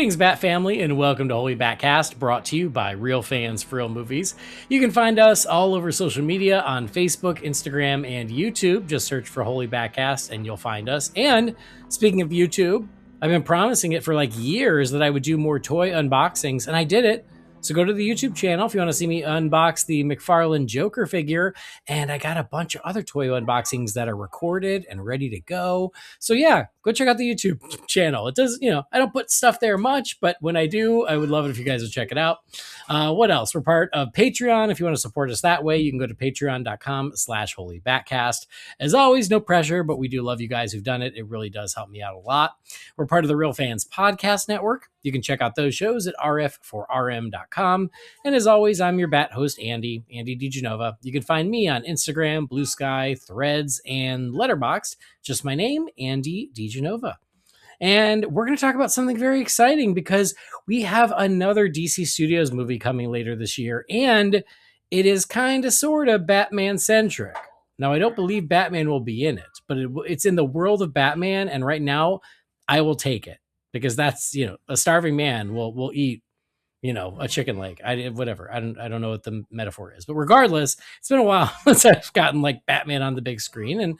Greetings, Bat family, and welcome to Holy BatCast, brought to you by Real Fans for Real Movies. You can find us all over social media on Facebook, Instagram, and YouTube. Just search for Holy BatCast and you'll find us. And speaking of YouTube, I've been promising it for like years that I would do more toy unboxings, and I did it. So go to the YouTube channel if you want to see me unbox the McFarlane Joker figure. And I got a bunch of other toy unboxings that are recorded and ready to go. So yeah, go check out the YouTube channel. It does, I don't put stuff there much, but when I do, I would love it if you guys would check it out. What else? We're part of Patreon. If you want to support us that way, you can go to patreon.com/holybatcast. As always, no pressure, but we do love you guys who've done it. It really does help me out a lot. We're part of the Real Fans Podcast Network. You can check out those shows at rf4rm.com. And as always, I'm your Bat host, Andy DiGenova. You can find me on Instagram, Blue Sky, Threads, and Letterboxd. Just my name, Andy DiGenova. And we're going to talk about something very exciting because we have another DC Studios movie coming later this year, and it is kind of sort of Batman-centric. Now, I don't believe Batman will be in it, but it's in the world of Batman, and right now, I will take it. Because that's, a starving man will eat, a chicken leg. Whatever. I don't know what the metaphor is. But regardless, it's been a while since I've gotten like Batman on the big screen. And,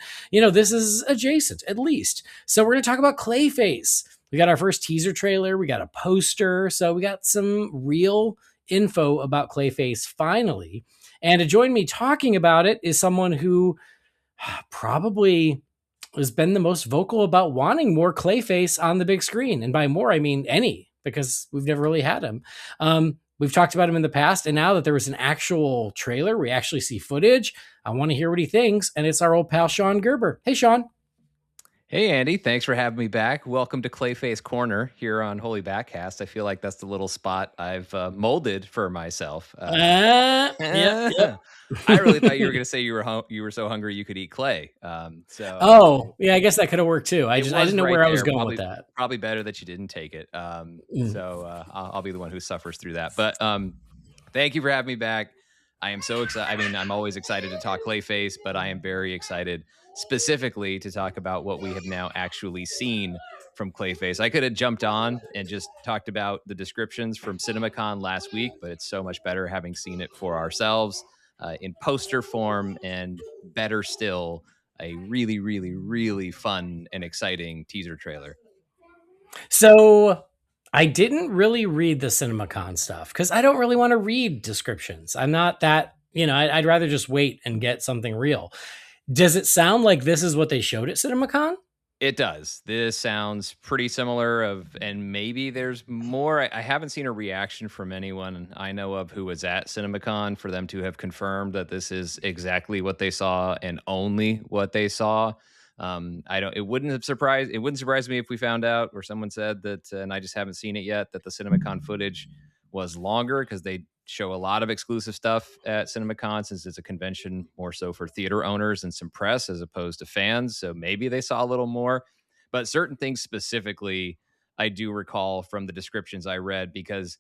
this is adjacent, at least. So we're going to talk about Clayface. We got our first teaser trailer. We got a poster. So we got some real info about Clayface finally. And to join me talking about it is someone who probably has been the most vocal about wanting more Clayface on the big screen. And by more, I mean any, because we've never really had him. We've talked about him in the past, and now that there was an actual trailer, we actually see footage. I want to hear what he thinks, and it's our old pal, Sean Gerber. Hey, Sean. Hey, Andy. Thanks for having me back. Welcome to Clayface Corner here on Holy BatCast. I feel like that's the little spot I've molded for myself. Yep. I really thought you were going to say you were so hungry you could eat clay. Oh, yeah, I guess that could have worked too. I didn't know where I was going with that. Probably better that you didn't take it. So I'll be the one who suffers through that. But thank you for having me back. I am so excited. I mean, I'm always excited to talk Clayface, but I am very excited specifically to talk about what we have now actually seen from Clayface. I could have jumped on and just talked about the descriptions from CinemaCon last week, but it's so much better having seen it for ourselves in poster form, and better still, a really, really, really fun and exciting teaser trailer. So I didn't really read the CinemaCon stuff because I don't really want to read descriptions. I'm not that, I'd rather just wait and get something real. Does it sound like this is what they showed at CinemaCon? It does. This sounds pretty similar and maybe there's more. I haven't seen a reaction from anyone I know of who was at CinemaCon for them to have confirmed that this is exactly what they saw and only what they saw. It wouldn't surprise me if we found out, or someone said that, and I just haven't seen it yet, that the CinemaCon footage was longer, because they show a lot of exclusive stuff at CinemaCon, since it's a convention more so for theater owners and some press as opposed to fans. So maybe they saw a little more, but certain things specifically I do recall from the descriptions I read, because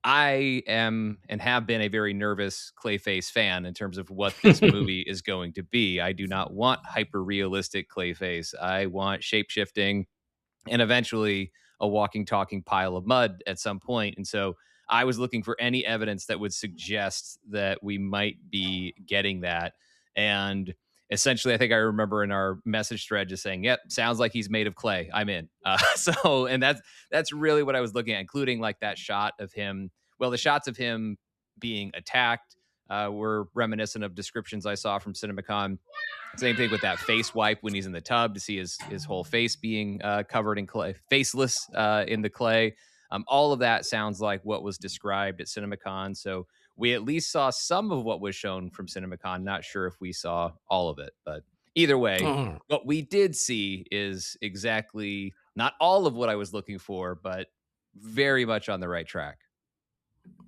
I am and have been a very nervous Clayface fan in terms of what this movie is going to be. I do not want hyper-realistic Clayface. I want shape-shifting and eventually a walking, talking pile of mud at some point. And so I was looking for any evidence that would suggest that we might be getting that. And essentially, I think I remember in our message thread just saying, yep, sounds like he's made of clay. I'm in. And that's really what I was looking at, including like that shot of him. Well, the shots of him being attacked were reminiscent of descriptions I saw from CinemaCon. Same thing with that face wipe when he's in the tub, to see his whole face being covered in clay, faceless in the clay. All of that sounds like what was described at CinemaCon. So we at least saw some of what was shown from CinemaCon. Not sure if we saw all of it, but either way, what we did see is exactly not all of what I was looking for, but very much on the right track.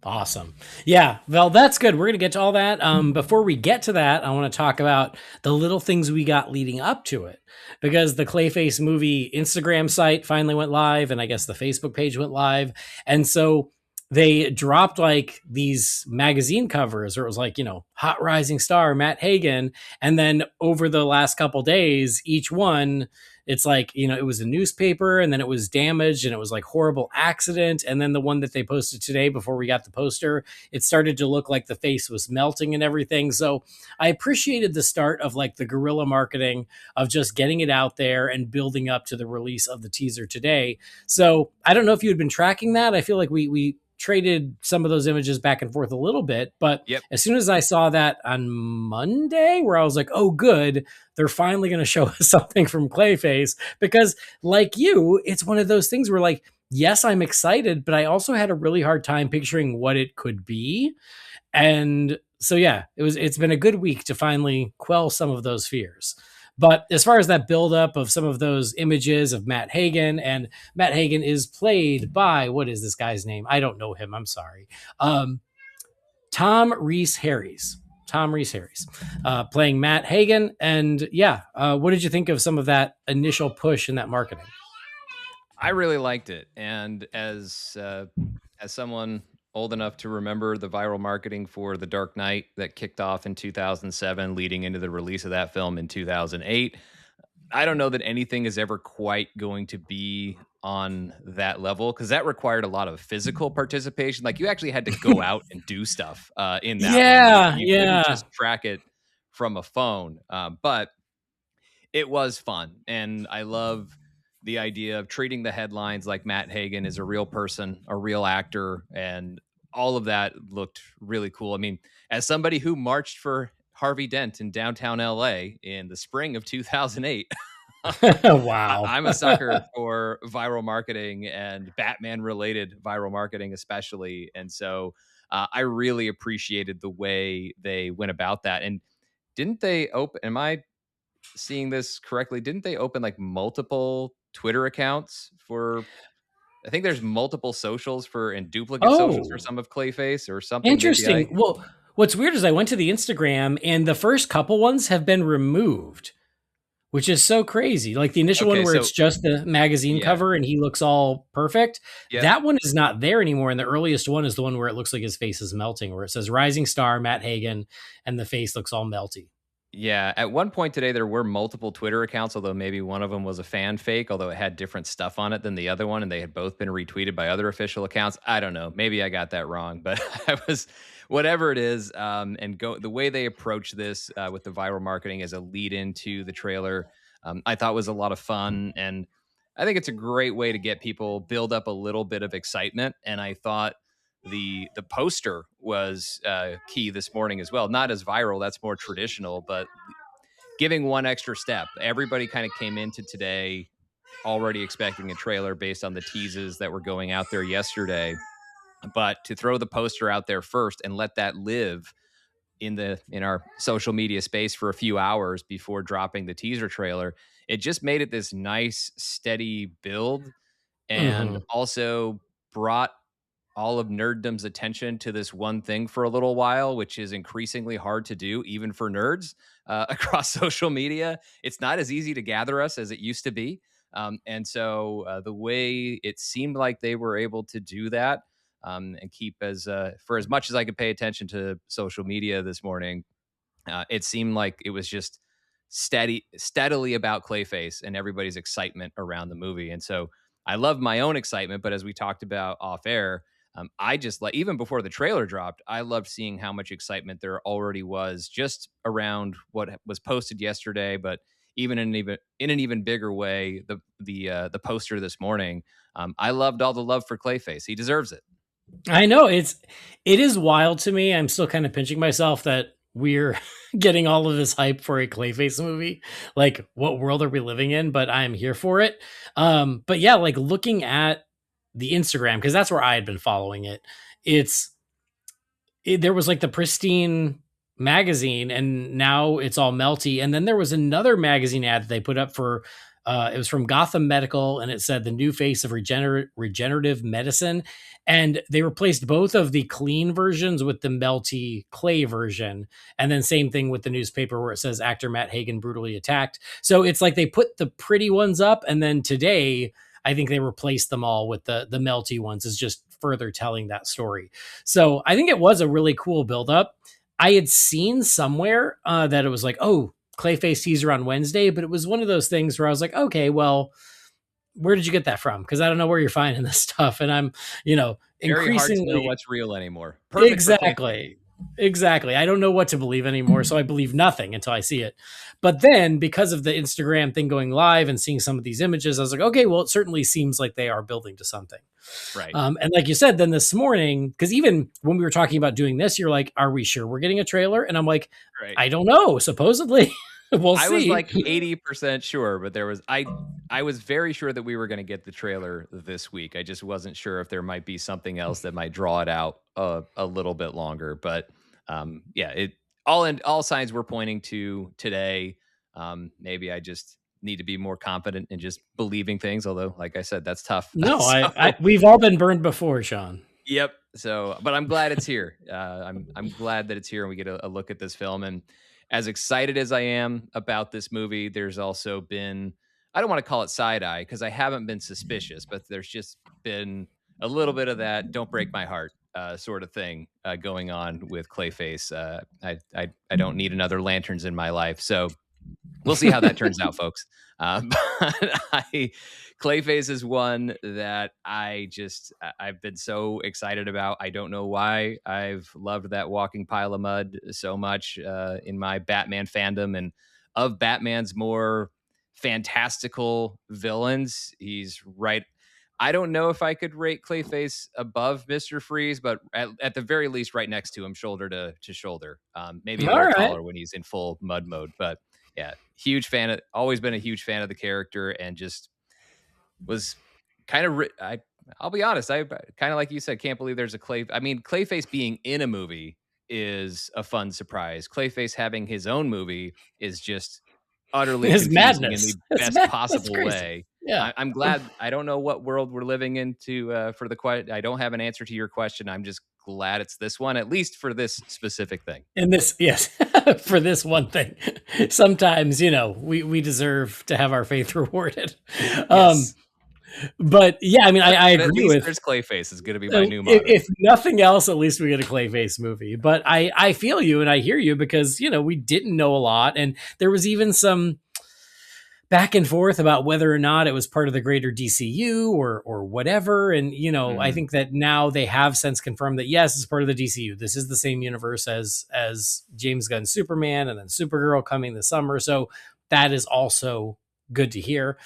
Awesome. Yeah, well, that's good. We're going to get to all that. Before we get to that, I want to talk about the little things we got leading up to it, because the Clayface movie Instagram site finally went live, and I guess the Facebook page went live. And so they dropped like these magazine covers, or it was like, hot rising star Matt Hagen. And then over the last couple days, each one It's like, it was a newspaper and then it was damaged and it was like horrible accident. And then the one that they posted today before we got the poster, it started to look like the face was melting and everything. So I appreciated the start of like the guerrilla marketing of just getting it out there and building up to the release of the teaser today. So I don't know if you had been tracking that. I feel like we traded some of those images back and forth a little bit, but Yep. as soon as I saw that on Monday, where I was like, oh, good, they're finally going to show us something from Clayface, because like you, it's one of those things where like, yes, I'm excited, but I also had a really hard time picturing what it could be. And so, yeah, it's been a good week to finally quell some of those fears. But as far as that buildup of some of those images of Matt Hagen, and Matt Hagen is played by, what is this guy's name? I don't know him. I'm sorry. Tom Rhys Harries. Tom Rhys Harries playing Matt Hagen. And yeah, what did you think of some of that initial push in that marketing? I really liked it. And as someone old enough to remember the viral marketing for The Dark Knight that kicked off in 2007, leading into the release of that film in 2008, I don't know that anything is ever quite going to be on that level, because that required a lot of physical participation. Like, you actually had to go out and do stuff in that one. Yeah, You couldn't yeah. just track it from a phone. But it was fun. And I love the idea of treating the headlines like Matt Hagen is a real person, a real actor, and all of that looked really cool. I mean, as somebody who marched for Harvey Dent in downtown LA in the spring of 2008, Wow. I'm a sucker for viral marketing and Batman related viral marketing, especially. And so I really appreciated the way they went about that. And didn't they open? Am I seeing this correctly? Didn't they open like multiple Twitter accounts for? I think there's multiple socials for and duplicate socials for Oh, some of Clayface or something. Maybe interesting. I. Well, what's weird is I went to the Instagram and the first couple ones have been removed, which is so crazy. Like the initial one Okay, where so it's just the magazine yeah, cover and he looks all perfect. yep. That one is not there anymore. And the earliest one is the one where it looks like his face is melting, where it says Rising Star, Matt Hagen, and the face looks all melty. Yeah, at one point today, there were multiple Twitter accounts, although maybe one of them was a fan fake, although it had different stuff on it than the other one, and they had both been retweeted by other official accounts. I don't know. Maybe I got that wrong, but I was, whatever it is, and go the way they approach this with the viral marketing as a lead into the trailer, I thought was a lot of fun, and I think it's a great way to get people build up a little bit of excitement. And I thought the poster was key this morning as well. Not as viral, that's more traditional, but giving one extra step. Everybody kind of came into today already expecting a trailer based on the teases that were going out there yesterday. But to throw the poster out there first and let that live in our social media space for a few hours before dropping the teaser trailer, it just made it this nice steady build, and Mhm. also brought all of nerddom's attention to this one thing for a little while, which is increasingly hard to do, even for nerds across social media. It's not as easy to gather us as it used to be. And so the way it seemed like they were able to do that, and keep for as much as I could pay attention to social media this morning, it seemed like it was just steadily about Clayface and everybody's excitement around the movie. And so I love my own excitement, but as we talked about off air, I just like, even before the trailer dropped, I loved seeing how much excitement there already was just around what was posted yesterday. But even in an even bigger way, the poster this morning, I loved all the love for Clayface. He deserves it. I know it is wild to me. I'm still kind of pinching myself that we're getting all of this hype for a Clayface movie. Like, what world are we living in? But I am here for it. But yeah, like looking at the Instagram, because that's where I had been following it. It's there was like the pristine magazine and now it's all melty. And then there was another magazine ad that they put up for it was from Gotham Medical and it said the new face of regenerative medicine. And they replaced both of the clean versions with the melty clay version. And then same thing with the newspaper where it says actor Matt Hagen brutally attacked. So it's like they put the pretty ones up and then today I think they replaced them all with the melty ones, is just further telling that story. So I think it was a really cool buildup. I had seen somewhere that it was like, oh, Clayface teaser on Wednesday, but it was one of those things where I was like, okay, well, where did you get that from? Because I don't know where you're finding this stuff. And I'm, Very hard to know increasingly what's real anymore. Perfect for Clayface. exactly. Exactly. I don't know what to believe anymore. So I believe nothing until I see it. But then because of the Instagram thing going live and seeing some of these images, I was like, okay, well, it certainly seems like they are building to something. Right. And like you said, then this morning, because even when we were talking about doing this, you're like, are we sure we're getting a trailer? And I'm like, Right. I don't know. Supposedly, we'll I see. was like 80% sure, but I was very sure that we were going to get the trailer this week. I just wasn't sure if there might be something else that might draw it out a little bit longer. But yeah, all signs were pointing to today. Maybe I just need to be more confident in just believing things. Although, like I said, that's tough. No, So we've all been burned before, Sean. yep. So, but I'm glad it's here. I'm glad that it's here and we get a look at this film. And as excited as I am about this movie, there's also been, I don't want to call it side eye because I haven't been suspicious, but there's just been a little bit of that "don't break my heart" sort of thing going on with Clayface. I don't need another lanterns in my life, so we'll see how that turns out, folks. But Clayface is one that I've been so excited about. I don't know why I've loved that walking pile of mud so much in my Batman fandom, and of Batman's more fantastical villains, he's right. I don't know if I could rate Clayface above Mr. Freeze, but at the very least, right next to him, shoulder to shoulder. Maybe a All little right. taller when he's in full mud mode, but yeah, huge fan of, always been a huge fan of the character, and just was kind of I'll be honest, I kind of like you said, can't believe there's a Clayface being in a movie is a fun surprise. Clayface having his own movie is just utterly It's confusing in madness. the It's best mad. That's possible crazy. way. Yeah. I'm glad. I don't know what world we're living into for the question. I don't have an answer to your question. I'm just glad it's this one, at least for this specific thing. And this, yes, for this one thing, sometimes, we deserve to have our faith rewarded. Um, Yes. but yeah, I mean, I But at agree least with, there's Clayface is going to be my new motto. if nothing else, at least we get a Clayface movie. But I feel you and I hear you because, we didn't know a lot. And there was even some back and forth about whether or not it was part of the greater DCU or whatever. And I Mhm. think that now they have since confirmed that yes, it's part of the DCU. This is the same universe as James Gunn's Superman and then Supergirl coming this summer. So that is also good to hear.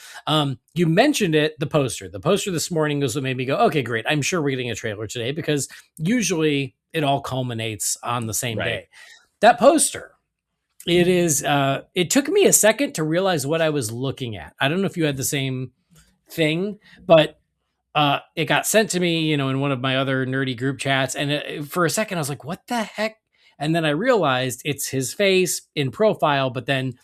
You mentioned it, the poster. The poster this morning was what made me go, okay, great. I'm sure we're getting a trailer today because usually it all culminates on the same Right. day. That poster, it took me a second to realize what I was looking at. I don't know if you had the same thing, but it got sent to me, in one of my other nerdy group chats. And for a second, I was like, what the heck? And then I realized it's his face in profile, but then,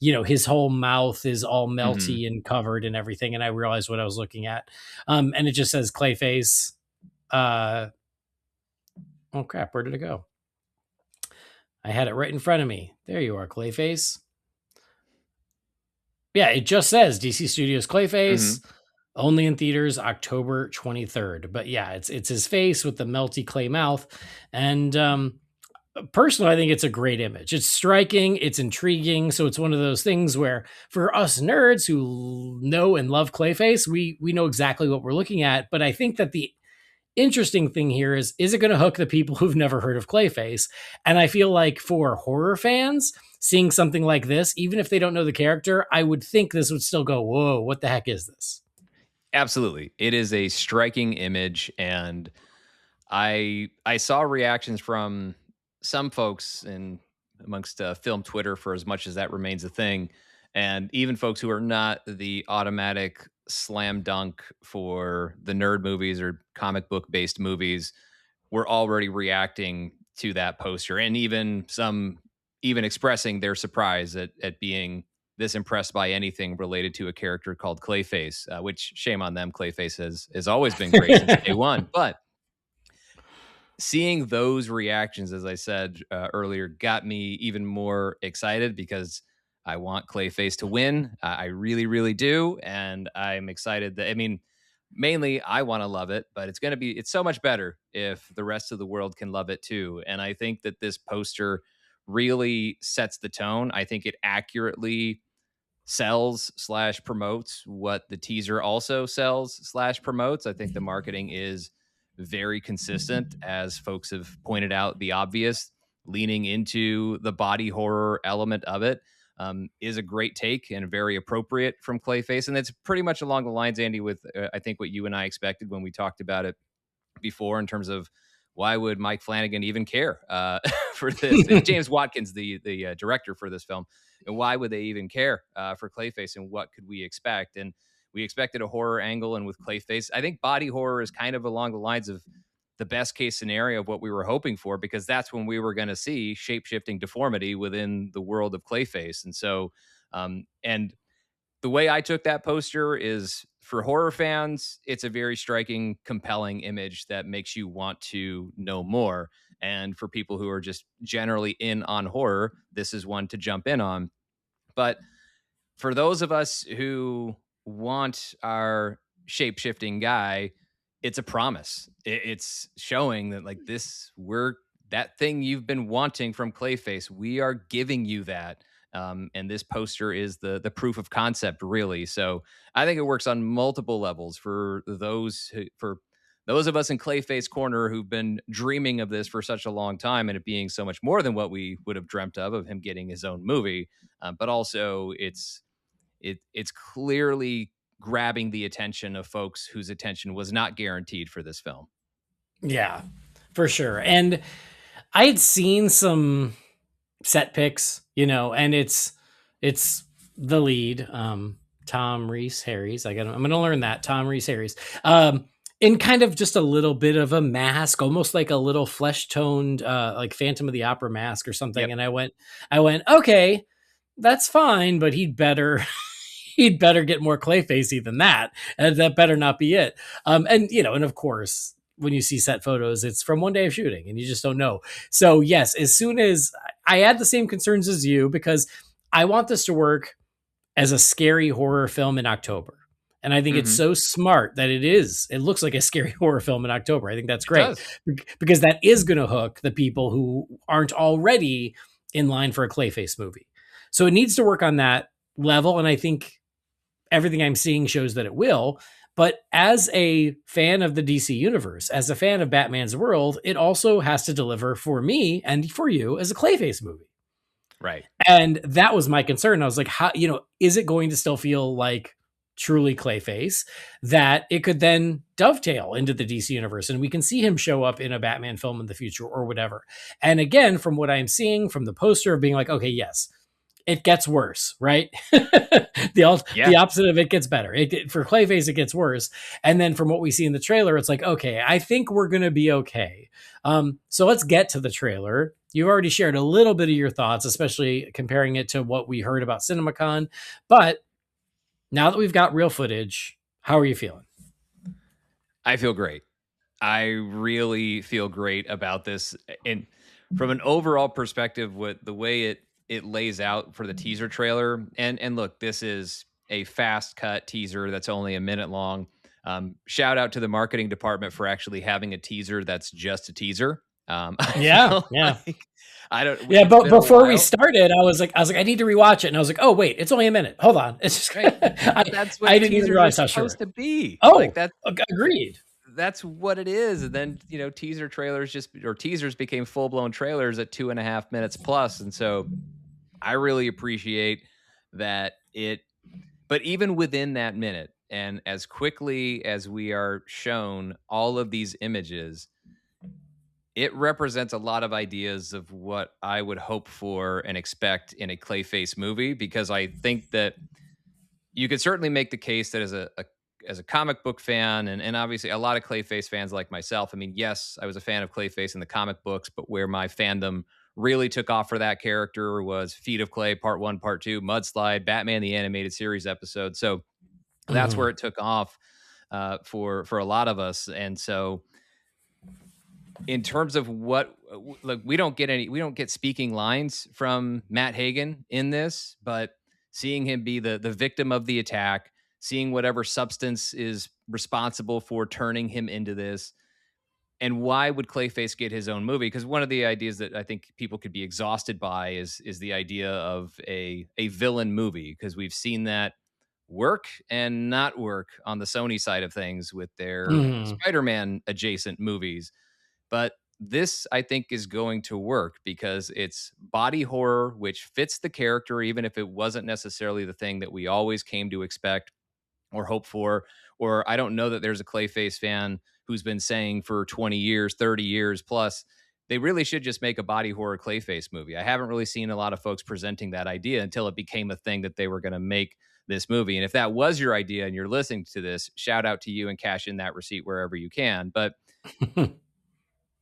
his whole mouth is all Mhm. melty and covered and everything. And I realized what I was looking at. And it just says Clayface. Oh, crap. Where did it go? I had it right in front of me. There you are, Clayface. Yeah, it just says DC Studios Clayface, Mhm. only in theaters October 23rd. But yeah, it's his face with the melty clay mouth. And personally, I think it's a great image. It's striking, it's intriguing. So it's one of those things where for us nerds who know and love Clayface, we know exactly what we're looking at. But I think that the interesting thing here is it going to hook the people who've never heard of Clayface? And I feel like for horror fans, seeing something like this, even if they don't know the character, I would think this would still go, whoa, what the heck is this? Absolutely. It is a striking image, and I saw reactions from some folks in amongst film Twitter, for as much as that remains a thing, and even folks who are not the automatic slam dunk for the nerd movies or comic book based movies were already reacting to that poster, and even some even expressing their surprise at being this impressed by anything related to a character called Clayface, which shame on them. Clayface has always been great since day one, but seeing those reactions, as I said earlier, got me even more excited because I want Clayface to win. I really, really do, and I'm excited that. Mainly I want to love it, but it's so much better if the rest of the world can love it too. And I think that this poster really sets the tone. I think it accurately sells slash promotes what the teaser also sells slash promotes. I think the marketing is very consistent, as folks have pointed out the obvious. Leaning into the body horror element of it is a great take and very appropriate from Clayface. And it's pretty much along the lines, Andy, with I think what you and I expected when we talked about it before, in terms of why would Mike Flanagan even care for this? And James Watkins, the director for this film, and why would they even care for Clayface, and what could we expect? And we expected a horror angle, and with Clayface, I think body horror is kind of along the lines of the best case scenario of what we were hoping for, because that's when we were going to see shape-shifting deformity within the world of Clayface. And so, and the way I took that poster is, for horror fans, it's a very striking, compelling image that makes you want to know more. And for people who are just generally in on horror, this is one to jump in on. But for those of us who want our shape-shifting guy, it's a promise. It's showing that, like, this, we're that thing you've been wanting from Clayface. We are giving you that. And this poster is the proof of concept, really. So I think it works on multiple levels for those of us in Clayface Corner who've been dreaming of this for such a long time, and it being so much more than what we would have dreamt of him getting his own movie. But also, it's clearly grabbing the attention of folks whose attention was not guaranteed for this film. Yeah, for sure. And I had seen some set pics, and it's the lead, Tom Reese Harris. I'm going to learn that, Tom Reese Harris, in kind of just a little bit of a mask, almost like a little flesh toned, like Phantom of the Opera mask or something. Yep. And I went, okay, that's fine, but he'd better get more Clayfacey than that, and that better not be it. And of course, when you see set photos, it's from one day of shooting and you just don't know. So yes, as soon as I had the same concerns as you, because I want this to work as a scary horror film in October. And I think it's so smart that it looks like a scary horror film in October. I think that's great, because that is going to hook the people who aren't already in line for a Clayface movie. So it needs to work on that level. And I think everything I'm seeing shows that it will. But as a fan of the DC universe, as a fan of Batman's world, it also has to deliver for me and for you as a Clayface movie. Right. And that was my concern. I was like, how, is it going to still feel like truly Clayface, that it could then dovetail into the DC universe and we can see him show up in a Batman film in the future or whatever. And again, from what I'm seeing from the poster of being like, okay, yes, it gets worse, right? The opposite of it gets better. For Clayface, it gets worse. And then from what we see in the trailer, it's like, okay, I think we're going to be okay. So let's get to the trailer. You've already shared a little bit of your thoughts, especially comparing it to what we heard about CinemaCon. But now that we've got real footage, how are you feeling? I feel great. I really feel great about this. And from an overall perspective, with the way it lays out for the teaser trailer, and look, this is a fast cut teaser that's only a minute long. Shout out to the marketing department for actually having a teaser that's just a teaser. Yeah. But before we started, I was like, I need to rewatch it, and I was like, oh wait, it's only a minute. Hold on, it's just right. That's what I didn't even realize how supposed to be. Oh, like that's agreed. That's what it is. And then teaser trailers teasers became full blown trailers at 2.5 minutes plus, and so I really appreciate that but even within that minute, and as quickly as we are shown all of these images, it represents a lot of ideas of what I would hope for and expect in a Clayface movie, because I think that you could certainly make the case that as a comic book fan, and obviously a lot of Clayface fans like myself, I mean, yes, I was a fan of Clayface in the comic books, but where my fandom really took off for that character was Feet of Clay Part 1, Part 2, Mudslide, Batman the Animated Series episode. So that's where it took off for a lot of us. And so in terms of what, like, we don't get speaking lines from Matt Hagen in this, but seeing him be the victim of the attack, seeing whatever substance is responsible for turning him into this, And why would Clayface get his own movie? Because one of the ideas that I think people could be exhausted by is the idea of a villain movie, because we've seen that work and not work on the Sony side of things with their Mhm. Spider-Man adjacent movies. But this, I think, is going to work because it's body horror, which fits the character, even if it wasn't necessarily the thing that we always came to expect or hope for. Or I don't know that there's a Clayface fan who's been saying for 20 years, 30 years plus, they really should just make a body horror Clayface movie. I haven't really seen a lot of folks presenting that idea until it became a thing that they were going to make this movie. And if that was your idea and you're listening to this, shout out to you and cash in that receipt wherever you can. But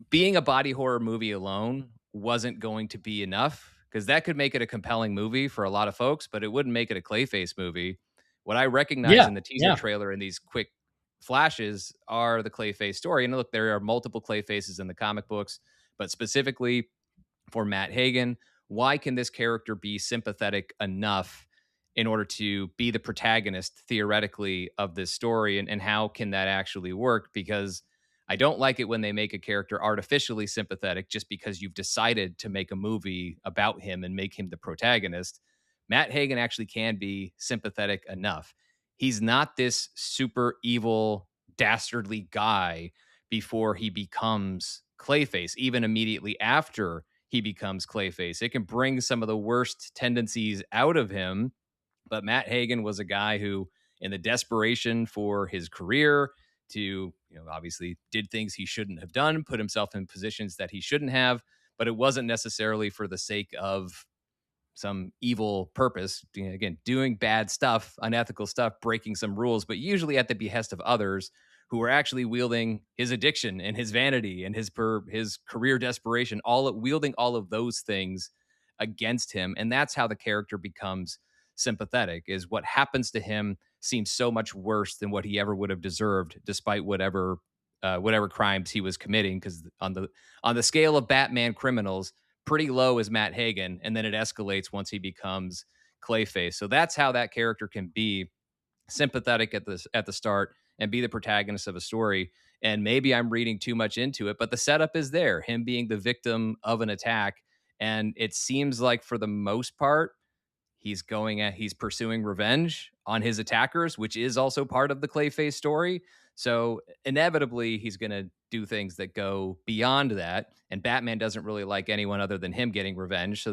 being a body horror movie alone wasn't going to be enough, because that could make it a compelling movie for a lot of folks, but it wouldn't make it a Clayface movie. What I recognize Yeah, in the teaser yeah. trailer and these quick flashes are the Clayface story. And look, there are multiple Clayfaces in the comic books, but specifically for Matt Hagen, why can this character be sympathetic enough in order to be the protagonist theoretically of this story? And how can that actually work? Because I don't like it when they make a character artificially sympathetic just because you've decided to make a movie about him and make him the protagonist. Matt Hagen actually can be sympathetic enough. He's not this super evil, dastardly guy before he becomes Clayface, even immediately after he becomes Clayface. It can bring some of the worst tendencies out of him. But Matt Hagen was a guy who, in the desperation for his career, to, obviously did things he shouldn't have done, put himself in positions that he shouldn't have, but it wasn't necessarily for the sake of some evil purpose. Again, doing bad stuff, unethical stuff, breaking some rules, but usually at the behest of others who were actually wielding his addiction and his vanity and his career desperation, wielding all of those things against him. And that's how the character becomes sympathetic. Is what happens to him seems so much worse than what he ever would have deserved, despite whatever crimes he was committing. Because on the scale of Batman criminals, pretty low is Matt Hagen, and then it escalates once he becomes Clayface. So that's how that character can be sympathetic at the start and be the protagonist of a story. And maybe I'm reading too much into it, but the setup is there, him being the victim of an attack. And it seems like for the most part, he's pursuing revenge on his attackers, which is also part of the Clayface story. So inevitably he's going to do things that go beyond that, and Batman doesn't really like anyone other than him getting revenge, so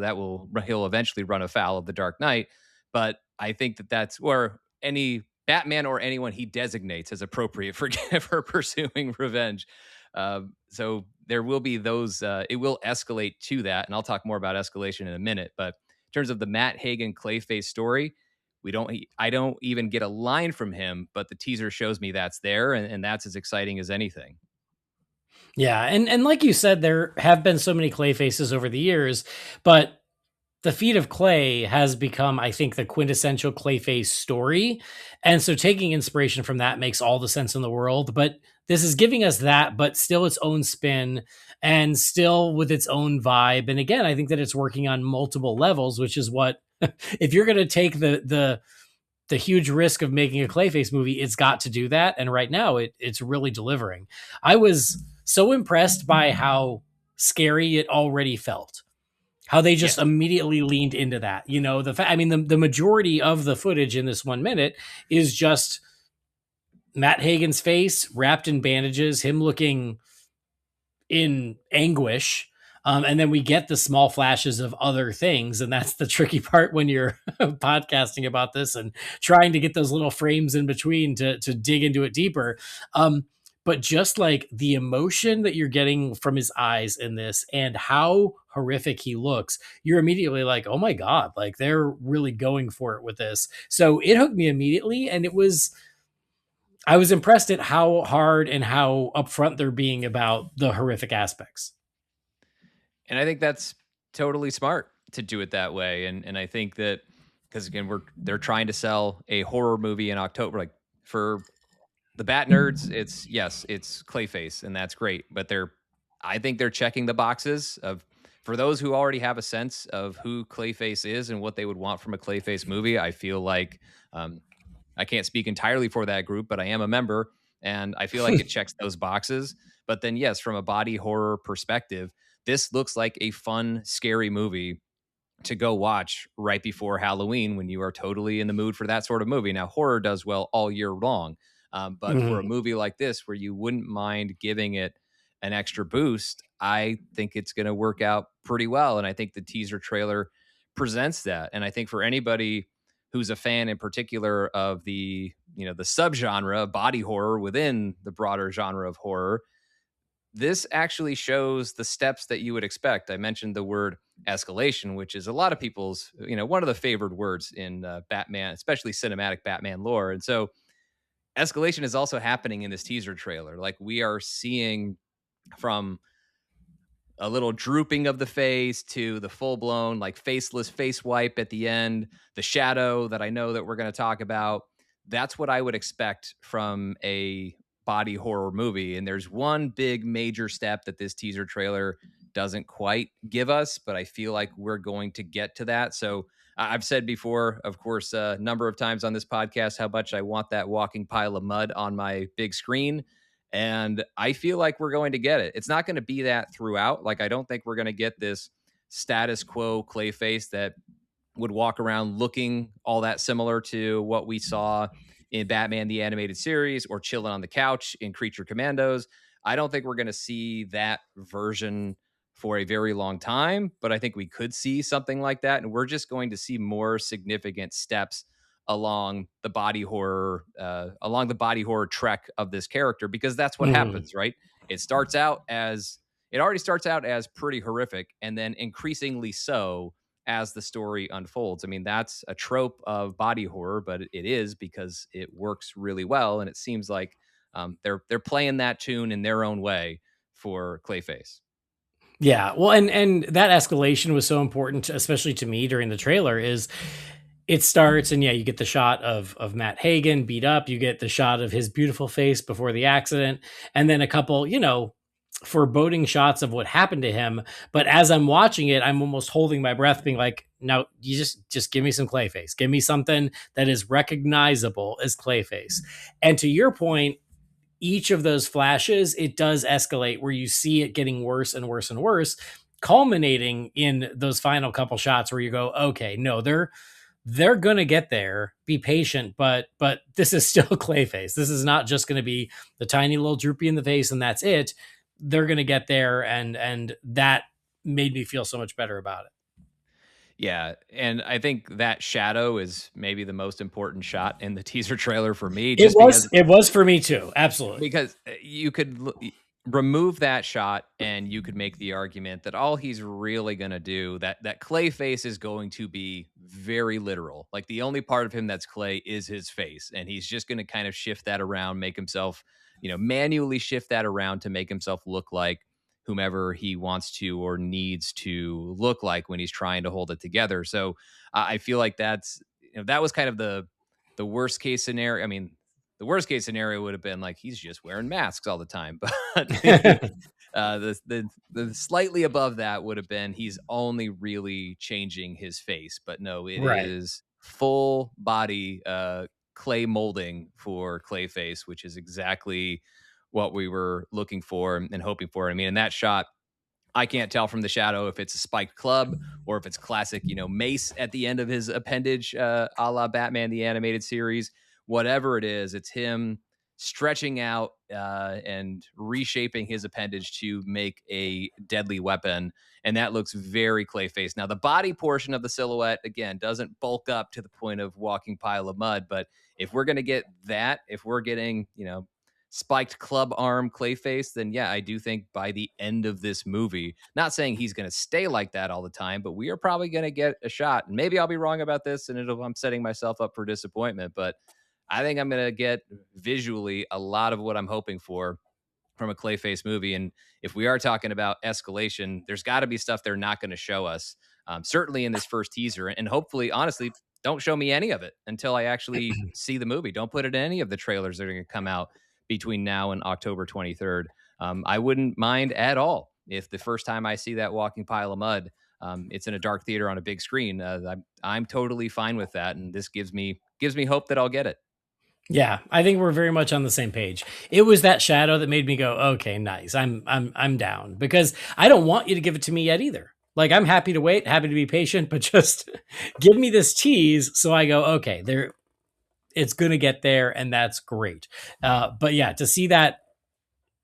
he'll eventually run afoul of the Dark Knight. But I think that's where any Batman or anyone he designates as appropriate for for pursuing revenge. So there will be those. It will escalate to that, and I'll talk more about escalation in a minute. But in terms of the Matt Hagen Clayface story, I don't even get a line from him, but the teaser shows me that's there, and that's as exciting as anything. Yeah, and like you said, there have been so many clay faces over the years, but the Feet of Clay has become, I think, the quintessential Clayface story. And so taking inspiration from that makes all the sense in the world. But this is giving us that, but still its own spin and still with its own vibe. And again, I think that it's working on multiple levels, which is what, if you're going to take the huge risk of making a Clayface movie, it's got to do that. And right now it's really delivering. I was so impressed by how scary it already felt, how they just Yes. immediately leaned into that. The majority of the footage in this 1 minute is just Matt Hagen's face wrapped in bandages, him looking in anguish. And then we get the small flashes of other things. And that's the tricky part when you're podcasting about this and trying to get those little frames in between to dig into it deeper. But just like the emotion that you're getting from his eyes in this and how horrific he looks, you're immediately like, oh my God, like they're really going for it with this. So it hooked me immediately. And I was impressed at how hard and how upfront they're being about the horrific aspects. And I think that's totally smart to do it that way. And I think that, because again, they're trying to sell a horror movie in October. Like, for the Bat nerds, it's Clayface, and that's great. But I think they're checking the boxes of, for those who already have a sense of who Clayface is and what they would want from a Clayface movie. I feel like, I can't speak entirely for that group, but I am a member. And I feel like it checks those boxes. But then, yes, from a body horror perspective, this looks like a fun, scary movie to go watch right before Halloween when you are totally in the mood for that sort of movie. Now, horror does well all year long, but for a Mhm. movie like this, where you wouldn't mind giving it an extra boost, I think it's going to work out pretty well. And I think the teaser trailer presents that. And I think for anybody who's a fan in particular of the the subgenre of body horror within the broader genre of horror, this actually shows the steps that you would expect. I mentioned the word escalation, which is a lot of people's, one of the favored words in Batman, especially cinematic Batman lore. And so escalation is also happening in this teaser trailer. Like, we are seeing from a little drooping of the face to the full blown, like, faceless face wipe at the end, the shadow that I know that we're going to talk about. That's what I would expect from a body horror movie. And there's one big major step that this teaser trailer doesn't quite give us, but I feel like we're going to get to that. So I've said before, of course, a number of times on this podcast, how much I want that walking pile of mud on my big screen. And I feel like we're going to get it. It's not going to be that throughout. Like, I don't think we're going to get this status quo Clayface that would walk around looking all that similar to what we saw in Batman the Animated Series or chilling on the couch in Creature Commandos. I don't think we're going to see that version for a very long time, but I think we could see something like that. And we're just going to see more significant steps along the body horror trek of this character, because that's what Mhm. happens, right? It already starts out as pretty horrific, and then increasingly so as the story unfolds. I mean, that's a trope of body horror, but it is because it works really well, and it seems like they're playing that tune in their own way for Clayface. Yeah, well, and that escalation was so important, especially to me during the trailer. Is it starts and yeah, you get the shot of Matt Hagen beat up. You get the shot of his beautiful face before the accident, and then a couple, foreboding shots of what happened to him. But as I'm watching it, I'm almost holding my breath, being like, "No, you just give me some Clayface. Give me something that is recognizable as Clayface." And to your point, each of those flashes, it does escalate where you see it getting worse and worse and worse, culminating in those final couple shots where you go, okay, no, they're gonna get there. Be patient, but this is still Clayface. This is not just gonna be the tiny little droopy in the face and that's it. They're gonna get there, and that made me feel so much better about it. Yeah, and I think that shadow is maybe the most important shot in the teaser trailer for me, It just was it was for me too. Absolutely. because you could remove that shot and you could make the argument that all he's really going to do, that Clayface is going to be very literal. Like, the only part of him that's clay is his face, and he's just going to kind of shift that around, make himself, manually shift that around to make himself look like whomever he wants to or needs to look like when he's trying to hold it together. So I feel like that was kind of the worst case scenario. I mean, the worst case scenario would have been like he's just wearing masks all the time. But the slightly above that would have been he's only really changing his face. But no, it Right. is full body clay molding for Clayface, which is exactly what we were looking for and hoping for. I mean, in that shot, I can't tell from the shadow if it's a spiked club or if it's classic, mace at the end of his appendage, a la Batman the Animated Series. Whatever it is, it's him stretching out and reshaping his appendage to make a deadly weapon, and that looks very Clayface. Now, the body portion of the silhouette again doesn't bulk up to the point of walking pile of mud, but if we're going to get that, if we're getting spiked club arm Clayface, then yeah, I do think by the end of this movie, not saying he's going to stay like that all the time, but we are probably going to get a shot. And maybe I'll be wrong about this, and I'm setting myself up for disappointment, but I think I'm going to get visually a lot of what I'm hoping for from a Clayface movie. And if we are talking about escalation, there's got to be stuff they're not going to show us, certainly in this first teaser. And hopefully, honestly, don't show me any of it until I actually see the movie. Don't put it in any of the trailers that are going to come out between now and October 23rd. I wouldn't mind at all if the first time I see that walking pile of mud, it's in a dark theater on a big screen. I'm totally fine with that, and this gives me hope that I'll get it. Yeah, I think we're very much on the same page. It was that shadow that made me go, okay, nice. I'm down because I don't want you to give it to me yet either. Like I'm happy to wait, happy to be patient, but just give me this tease so I go, okay, there it's gonna get there, and that's great. But yeah, to see that,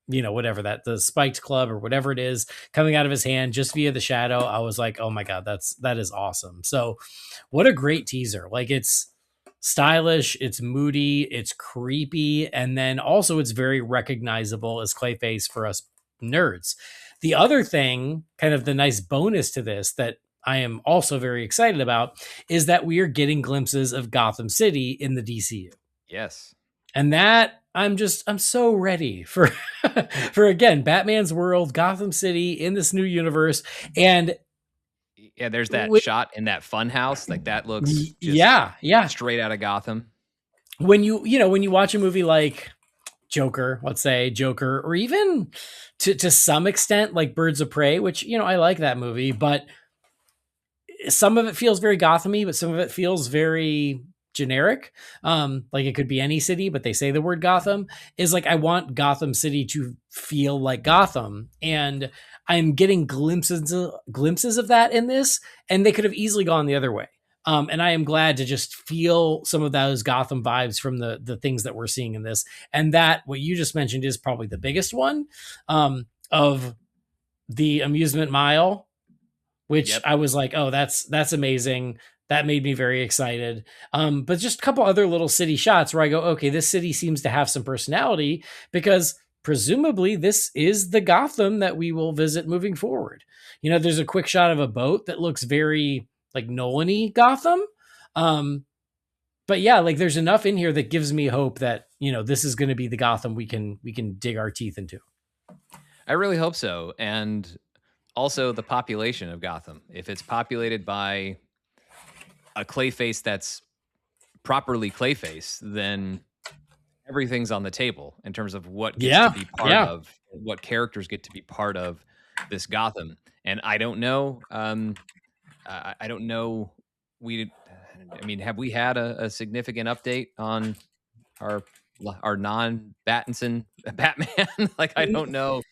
whatever that the spiked club or whatever it is coming out of his hand just via the shadow, I was like, oh my god, that is awesome. So what a great teaser. Like it's stylish, it's moody, it's creepy, and then also it's very recognizable as Clayface for us nerds. The other thing, kind of the nice bonus to this that I am also very excited about, is that we are getting glimpses of Gotham City in the DCU. Yes. And that I'm so ready for for again Batman's world, Gotham City in this new universe. And Yeah, there's that shot in that fun house. Like that looks just yeah. straight out of Gotham. When when you watch a movie like Joker, let's say Joker, or even to some extent like Birds of Prey, which I like that movie, but some of it feels very Gothamy, but some of it feels very generic. Like it could be any city, but they say the word Gotham. Is like I want Gotham City to feel like Gotham, and I'm getting glimpses of that in this, and they could have easily gone the other way. And I am glad to just feel some of those Gotham vibes from the things that we're seeing in this. And that what you just mentioned is probably the biggest one, of the amusement mile, which Yep. I was like, oh, that's amazing. That made me very excited. But just a couple other little city shots where I go, okay, this city seems to have some personality because presumably this is the Gotham that we will visit moving forward. There's a quick shot of a boat that looks very like Nolan-y Gotham. But yeah, like there's enough in here that gives me hope that, this is going to be the Gotham we can dig our teeth into. I really hope so. And also the population of Gotham. If it's populated by a Clayface that's properly Clayface, then everything's on the table in terms of what gets to Yeah. be part Yeah. of, what characters get to be part of this Gotham. And I don't know. I don't know. I mean, have we had a significant update on our non-Battinson Batman? Like, I don't know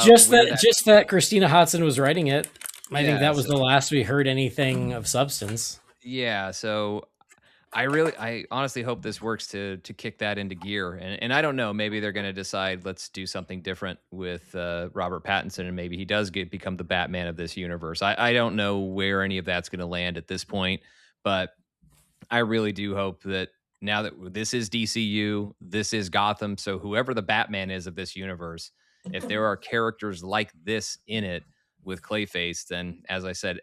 Just where that that. just that Christina Hodson was writing it. I think Yeah. that was So the last we heard anything of substance. yeah. So I honestly hope this works to kick that into gear. And I don't know, maybe they're going to decide let's do something different with Robert Pattinson, and maybe he does become the Batman of this universe. I don't know where any of that's going to land at this point, but I really do hope that now that this is DCU, this is Gotham. So whoever the Batman is of this universe, if there are characters like this in it with Clayface, then as I said,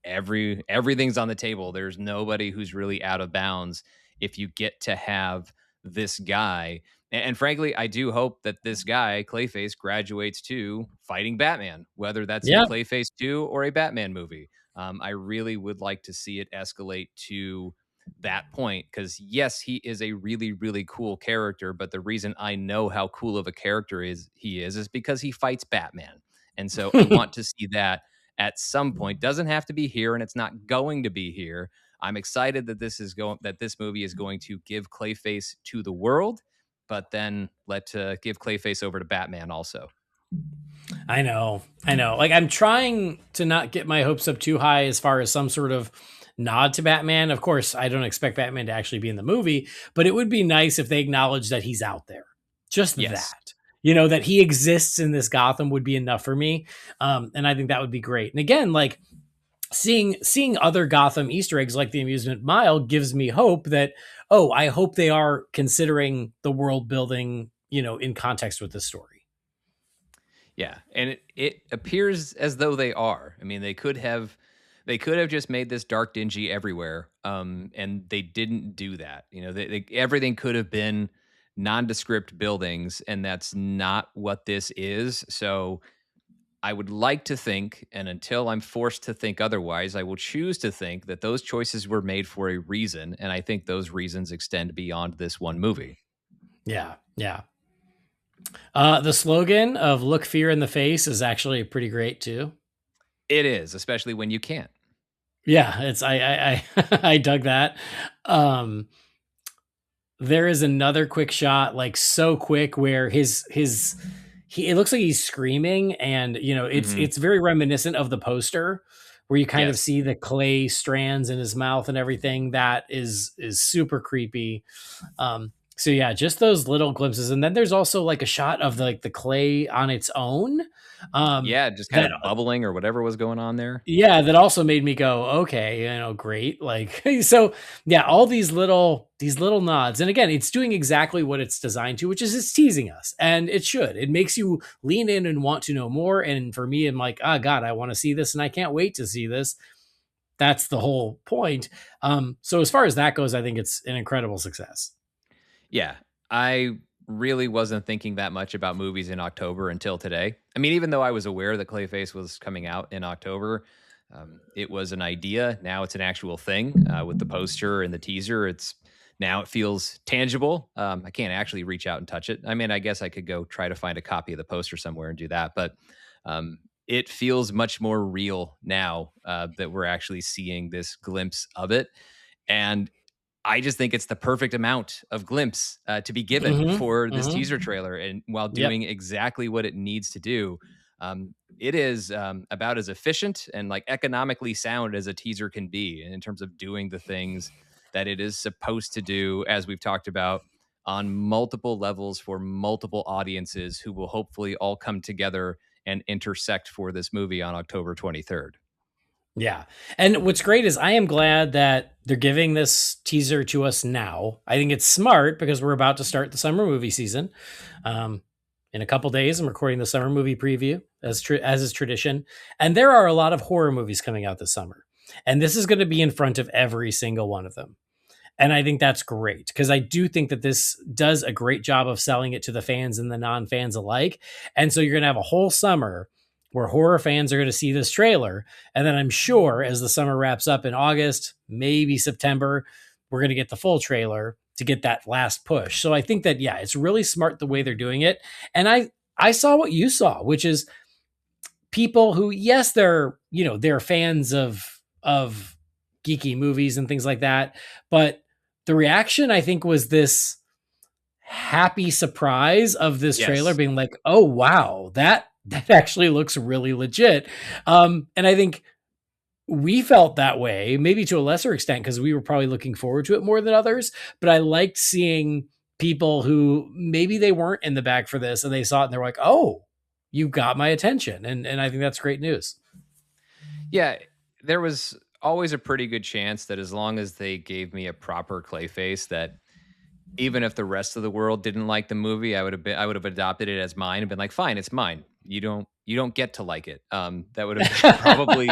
everything's on the table. There's nobody who's really out of bounds if you get to have this guy. And frankly, I do hope that this guy, Clayface, graduates to fighting Batman, whether that's in Yeah. Clayface 2 or a Batman movie. I really would like to see it escalate to that point because, yes, he is a really, really cool character. But the reason I know how cool of a character he is because he fights Batman. And so I want to see that at some point. Doesn't have to be here, and it's not going to be here. I'm excited that this movie is going to give Clayface to the world, but then give Clayface over to Batman also. I know. Like I'm trying to not get my hopes up too high as far as some sort of nod to Batman. Of course, I don't expect Batman to actually be in the movie, but it would be nice if they acknowledge that he's out there. Just Yes. that. That he exists in this Gotham would be enough for me. And I think that would be great. And again, like seeing other Gotham Easter eggs like the amusement mile gives me hope that, oh, I hope they are considering the world building, in context with the story. Yeah, and it appears as though they are. I mean, they could have just made this dark, dingy everywhere, and they didn't do that. Everything could have been nondescript buildings, and that's not what this is. So I would like to think, and until I'm forced to think otherwise, I will choose to think that those choices were made for a reason, and I think those reasons extend beyond this one movie. Yeah, yeah. The slogan of "Look fear in the face" is actually pretty great too. It is, especially when you can't. Yeah, it's I dug that. Um, there is another quick shot, like so quick, where it looks like he's screaming, and Hmm. it's very reminiscent of the poster where you kind of Yes. see the clay strands in his mouth and everything. That is super creepy. So yeah, just those little glimpses, and then there's also like a shot of the clay on its own. Yeah, just kind That of bubbling or whatever was going on there. Yeah, that also made me go, okay, great. Like so yeah, all these little nods. And again, it's doing exactly what it's designed to, which is it's teasing us. And it should. It makes you lean in and want to know more. And for me, I'm like, oh God, I want to see this and I can't wait to see this. That's the whole point. So as far as that goes, I think it's an incredible success. Yeah, I really wasn't thinking that much about movies in October until today. I mean, even though I was aware that Clayface was coming out in October, it was an idea. Now it's an actual thing with the poster and the teaser. Now it feels tangible. I can't actually reach out and touch it. I mean, I guess I could go try to find a copy of the poster somewhere and do that, but it feels much more real now that we're actually seeing this glimpse of it. And I just think it's the perfect amount of glimpse to be given Mm-hmm. for this Mm-hmm. teaser trailer, and while Yep. doing exactly what it needs to do. It is about as efficient and like economically sound as a teaser can be in terms of doing the things that it is supposed to do, as we've talked about on multiple levels for multiple audiences who will hopefully all come together and intersect for this movie on October 23rd. Yeah. And what's great is I am glad that they're giving this teaser to us now. I think it's smart because we're about to start the summer movie season. Um, in a couple days, I'm recording the summer movie preview as is tradition. And there are a lot of horror movies coming out this summer. And this is going to be in front of every single one of them. And I think that's great because I do think that this does a great job of selling it to the fans and the non fans alike. And so you're going to have a whole summer where horror fans are going to see this trailer. And then I'm sure as the summer wraps up in August, maybe September, we're going to get the full trailer to get that last push. So I think that, yeah, it's really smart the way they're doing it. And I saw what you saw, which is people who, yes, they're fans of geeky movies and things like that, but the reaction I think was this happy surprise of this trailer Yes. being like, oh wow, that actually looks really legit. And I think we felt that way, maybe to a lesser extent, because we were probably looking forward to it more than others. But I liked seeing people who maybe they weren't in the bag for this and they saw it and they're like, oh, you got my attention. And I think that's great news. Yeah, there was always a pretty good chance that as long as they gave me a proper Clayface, that even if the rest of the world didn't like the movie, I would have adopted it as mine and been like, fine, it's mine. You don't get to like it. That would have been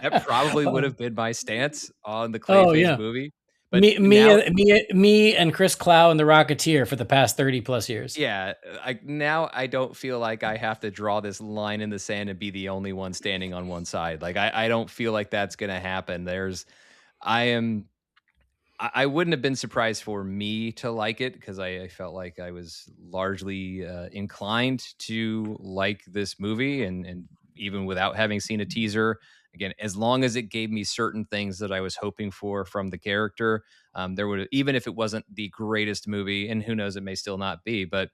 that probably would have been my stance on the Oh Clayface yeah. movie. But now, Me and Chris Clow and the Rocketeer for the past 30 plus years. yeah, I don't feel like I have to draw this line in the sand and be the only one standing on one side. Like I don't feel like that's gonna happen. I am I wouldn't have been surprised for me to like it because I felt like I was largely inclined to like this movie, and even without having seen a teaser, again, as long as it gave me certain things that I was hoping for from the character, there would, even if it wasn't the greatest movie, and who knows, it may still not be, but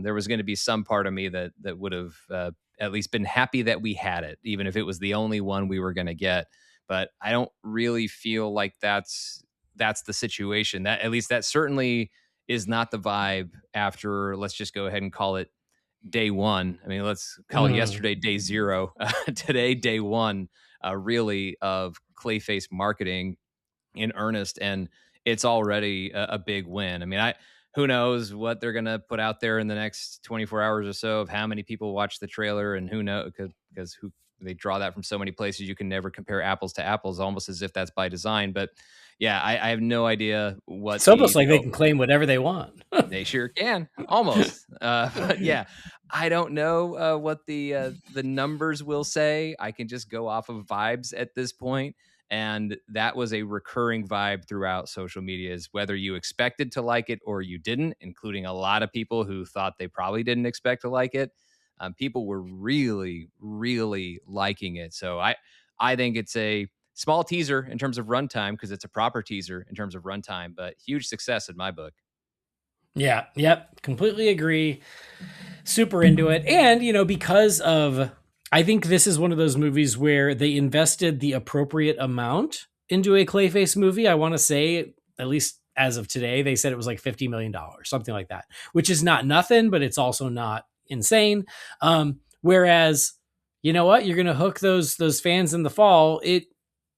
there was going to be some part of me that would have at least been happy that we had it, even if it was the only one we were going to get. But I don't really feel like that's the situation. That, at least that certainly is not the vibe after, let's just go ahead and call it day one. I mean, let's call Mm. yesterday day zero. Today, day one, really, of Clayface marketing in earnest, and it's already a big win. I mean, I who knows what they're gonna put out there in the next 24 hours or so of how many people watch the trailer, and who knows, because who, they draw that from so many places, you can never compare apples to apples, almost as if that's by design. But yeah, I have no idea what It's almost like the they can claim whatever they want. they sure can, almost. But yeah, I don't know what the numbers will say. I can just go off of vibes at this point, and that was a recurring vibe throughout social media. Is whether you expected to like it or you didn't, including a lot of people who thought they probably didn't expect to like it. People were really, really liking it. So I think it's a small teaser in terms of runtime because it's a proper teaser in terms of runtime, but huge success in my book. Yeah. Yep. Completely agree. Super into it. And, because of, I think this is one of those movies where they invested the appropriate amount into a Clayface movie. I want to say, at least as of today, they said it was like $50 million, something like that, which is not nothing, but it's also not insane. Whereas, you know what, you're going to hook those fans in the fall. It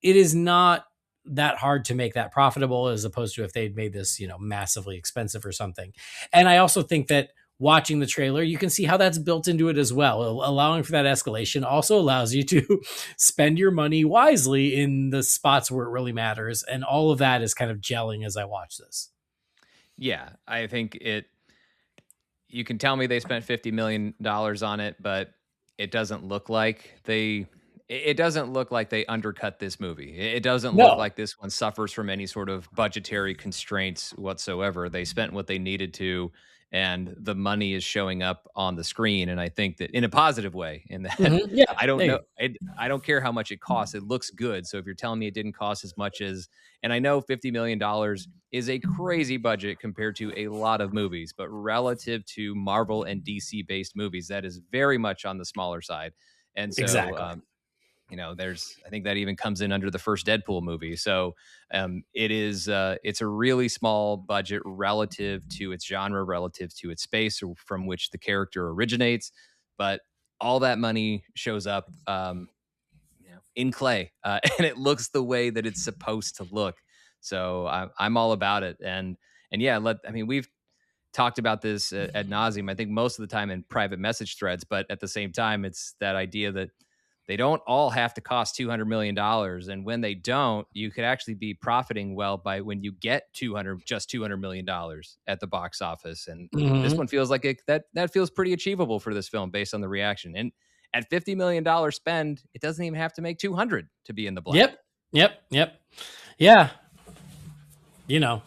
is not that hard to make that profitable as opposed to if they'd made this, massively expensive or something. And I also think that watching the trailer, you can see how that's built into it as well. Allowing for that escalation also allows you to spend your money wisely in the spots where it really matters. And all of that is kind of gelling as I watch this. Yeah, I think you can tell me they spent $50 million on it, but it doesn't look like it doesn't look like they undercut this movie. It doesn't look No. like this one suffers from any sort of budgetary constraints whatsoever. They spent what they needed to, and the money is showing up on the screen. And I think that in a positive way, in that Yeah. I don't Hey. know, I don't care how much it costs. It looks good. So if you're telling me it didn't cost as much as, and I know $50 million is a crazy budget compared to a lot of movies, but relative to Marvel and DC based movies, that is very much on the smaller side. And so, Exactly. I think that even comes in under the first Deadpool movie. So it's a really small budget relative to its genre, relative to its space from which the character originates. But all that money shows up, in clay, and it looks the way that it's supposed to look. So I'm all about it. And yeah, we've talked about this ad nauseum, I think most of the time in private message threads, but at the same time, it's that idea that they don't all have to cost $200 million. And when they don't, you could actually be profiting well by when you get $200 million at the box office. And this one feels like that feels pretty achievable for this film based on the reaction. And at $50 million spend, it doesn't even have to make 200 to be in the black. Yep. Yeah.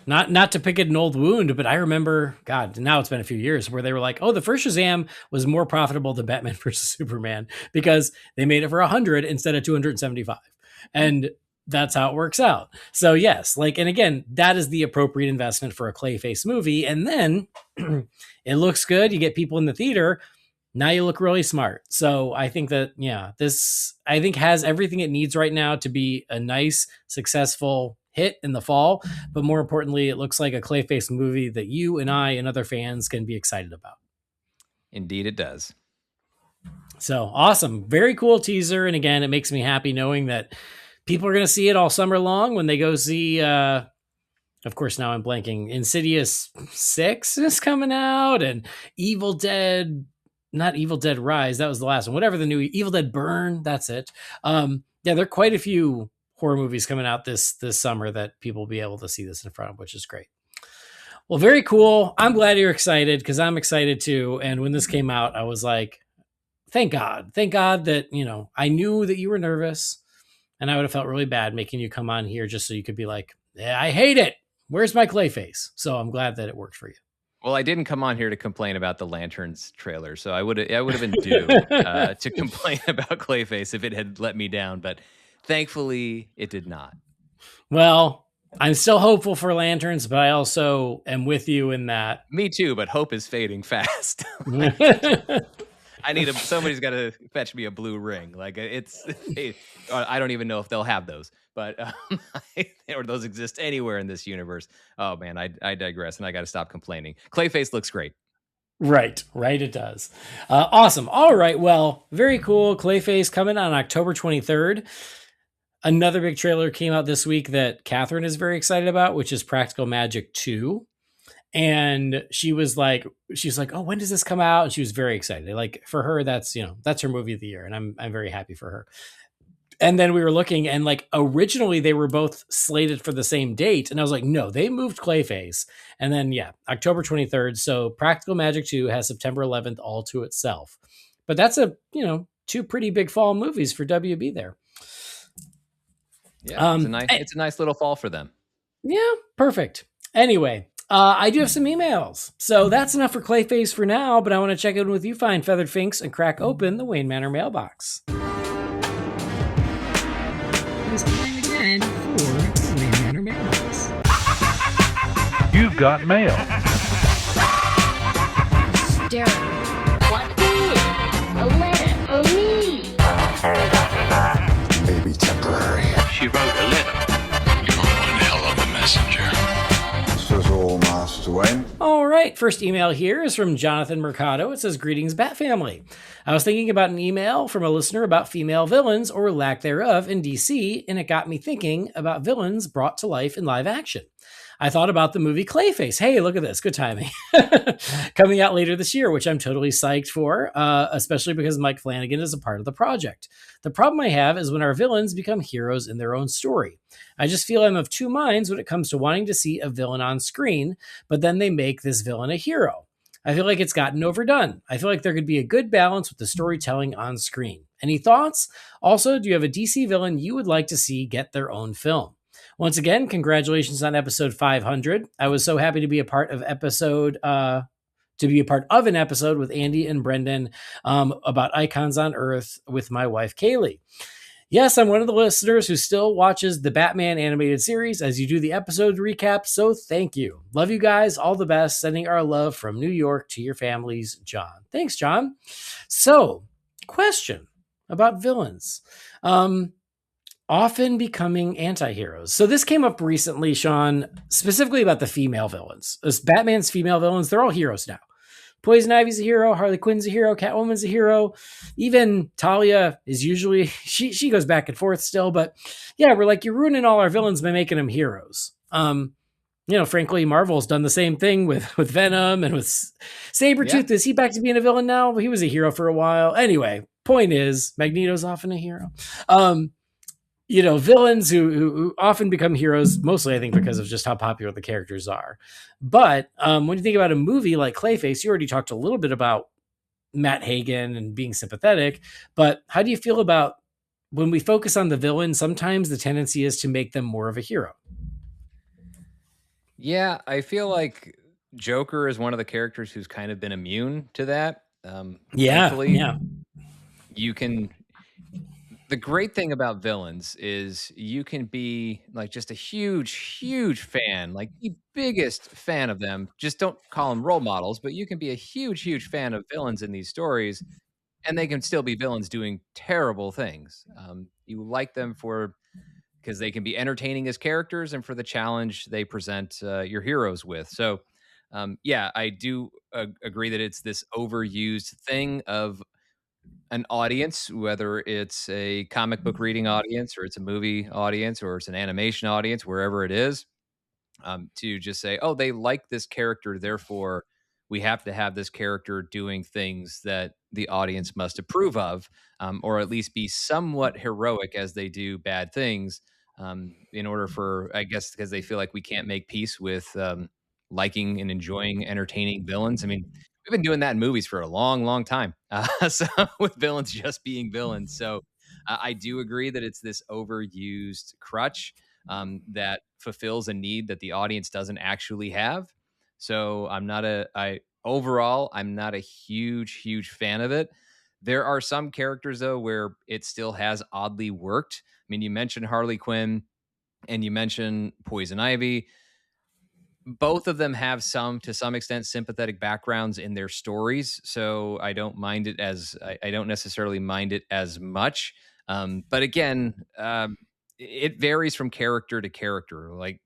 Not to pick at an old wound, but I remember, God, now it's been a few years where they were like, oh, the first Shazam was more profitable than Batman versus Superman because they made it for 100 instead of 275. And that's how it works out. So yes, and again, that is the appropriate investment for a Clayface movie. And then it looks good. You get people in the theater. Now you look really smart. So I think that, this has everything it needs right now to be a nice, successful hit in the fall. But more importantly, it looks like a Clayface movie that you and I and other fans can be excited about. Indeed, it does. So awesome. Very cool teaser. And again, it makes me happy knowing that people are going to see it all summer long when they go see, of course, now I'm blanking, Insidious 6 is coming out, and not Evil Dead Rise. That was the last one. Whatever the new Evil Dead Burn. That's it. Yeah, there are quite a few horror movies coming out this summer that people will be able to see this in front of, which is great. Well, very cool. I'm glad you're excited because I'm excited too. And when this came out, I was like, thank God that, I knew that you were nervous, and I would have felt really bad making you come on here just so you could be like, yeah, I hate it. Where's my Clayface? So I'm glad that it worked for you. Well, I didn't come on here to complain about the Lanterns trailer, so I would have been due to complain about Clayface if it had let me down, but thankfully it did not. Well, I'm still hopeful for Lanterns, but I also am with you in that. Me too, but hope is fading fast. I need somebody's got to fetch me a blue ring. I don't even know if they'll have those, but or those exist anywhere in this universe. Oh man, I digress, and I got to stop complaining. Clayface looks great. Right, it does. Awesome. All right, well, very cool. Clayface coming on October 23rd. Another big trailer came out this week that Catherine is very excited about, which is Practical Magic 2. And she's like, oh, when does this come out? And she was very excited. Like, for her, that's her movie of the year. And I'm very happy for her. And then we were looking, and originally they were both slated for the same date. And I was like, no, they moved Clayface. And then, October 23rd. So Practical Magic 2 has September 11th all to itself. But that's two pretty big fall movies for WB there. Yeah, it's a nice little fall for them. Yeah, perfect. Anyway, I do have some emails. So that's enough for Clayface for now, but I want to check in with you, fine feathered finks, and crack open the Wayne Manor Mailbox. It's time again for the Wayne Manor Mailbox. You've got mail. Derek, what is a letter for me? Maybe temporary. She wrote a letter. You're one hell of a messenger. This is all, Master Wayne. All right, first email here is from Jonathan Mercado. It says, "Greetings, Bat Family. I was thinking about an email from a listener about female villains or lack thereof in DC, and it got me thinking about villains brought to life in live action. I thought about the movie Clayface. Hey, look at this. Good timing. Coming out later this year, which I'm totally psyched for, especially because Mike Flanagan is a part of the project. The problem I have is when our villains become heroes in their own story. I just feel I'm of two minds when it comes to wanting to see a villain on screen, but then they make this villain a hero. I feel like it's gotten overdone. I feel like there could be a good balance with the storytelling on screen. Any thoughts? Also, do you have a DC villain you would like to see get their own film? Once again, congratulations on episode 500. I was so happy to be a part of an episode with Andy and Brendan about Icons on Earth with my wife, Kaylee. Yes, I'm one of the listeners who still watches the Batman animated series as you do the episode recap, so thank you. Love you guys. All the best. Sending our love from New York to your families, John. Thanks, John. So, question about villains. Often becoming anti-heroes. So this came up recently, Sean, specifically about the female villains. As Batman's female villains, they're all heroes now. Poison Ivy's a hero, Harley Quinn's a hero, Catwoman's a hero. Even Talia is usually, she goes back and forth still, but yeah, we're like, you're ruining all our villains by making them heroes. Frankly, Marvel's done the same thing with Venom and with Sabretooth. Yeah. Is he back to being a villain now? He was a hero for a while. Anyway, point is, Magneto's often a hero. Villains who often become heroes, mostly I think because of just how popular the characters are. But when you think about a movie like Clayface, you already talked a little bit about Matt Hagen and being sympathetic, but how do you feel about when we focus on the villain, sometimes the tendency is to make them more of a hero? Yeah, I feel like Joker is one of the characters who's kind of been immune to that. Yeah. You can... The great thing about villains is you can be like just a huge fan, like the biggest fan of them. Just don't call them role models, but you can be a huge fan of villains in these stories, and they can still be villains doing terrible things. You like them because they can be entertaining as characters and for the challenge they present your heroes with. So, I do agree that it's this overused thing of an audience, whether it's a comic book reading audience or it's a movie audience or it's an animation audience, wherever it is, to just say, oh, they like this character, therefore we have to have this character doing things that the audience must approve of, or at least be somewhat heroic as they do bad things, in order for, I guess, because they feel like we can't make peace with liking and enjoying entertaining villains. I mean, we've been doing that in movies for a long time. So with villains just being villains. So I do agree that it's this overused crutch that fulfills a need that the audience doesn't actually have. So I'm not a huge fan of it. There are some characters though where it still has oddly worked. I mean, you mentioned Harley Quinn and you mentioned Poison Ivy. Both of them have to some extent, sympathetic backgrounds in their stories. So I don't mind it I don't necessarily mind it as much. But again, it varies from character to character. Like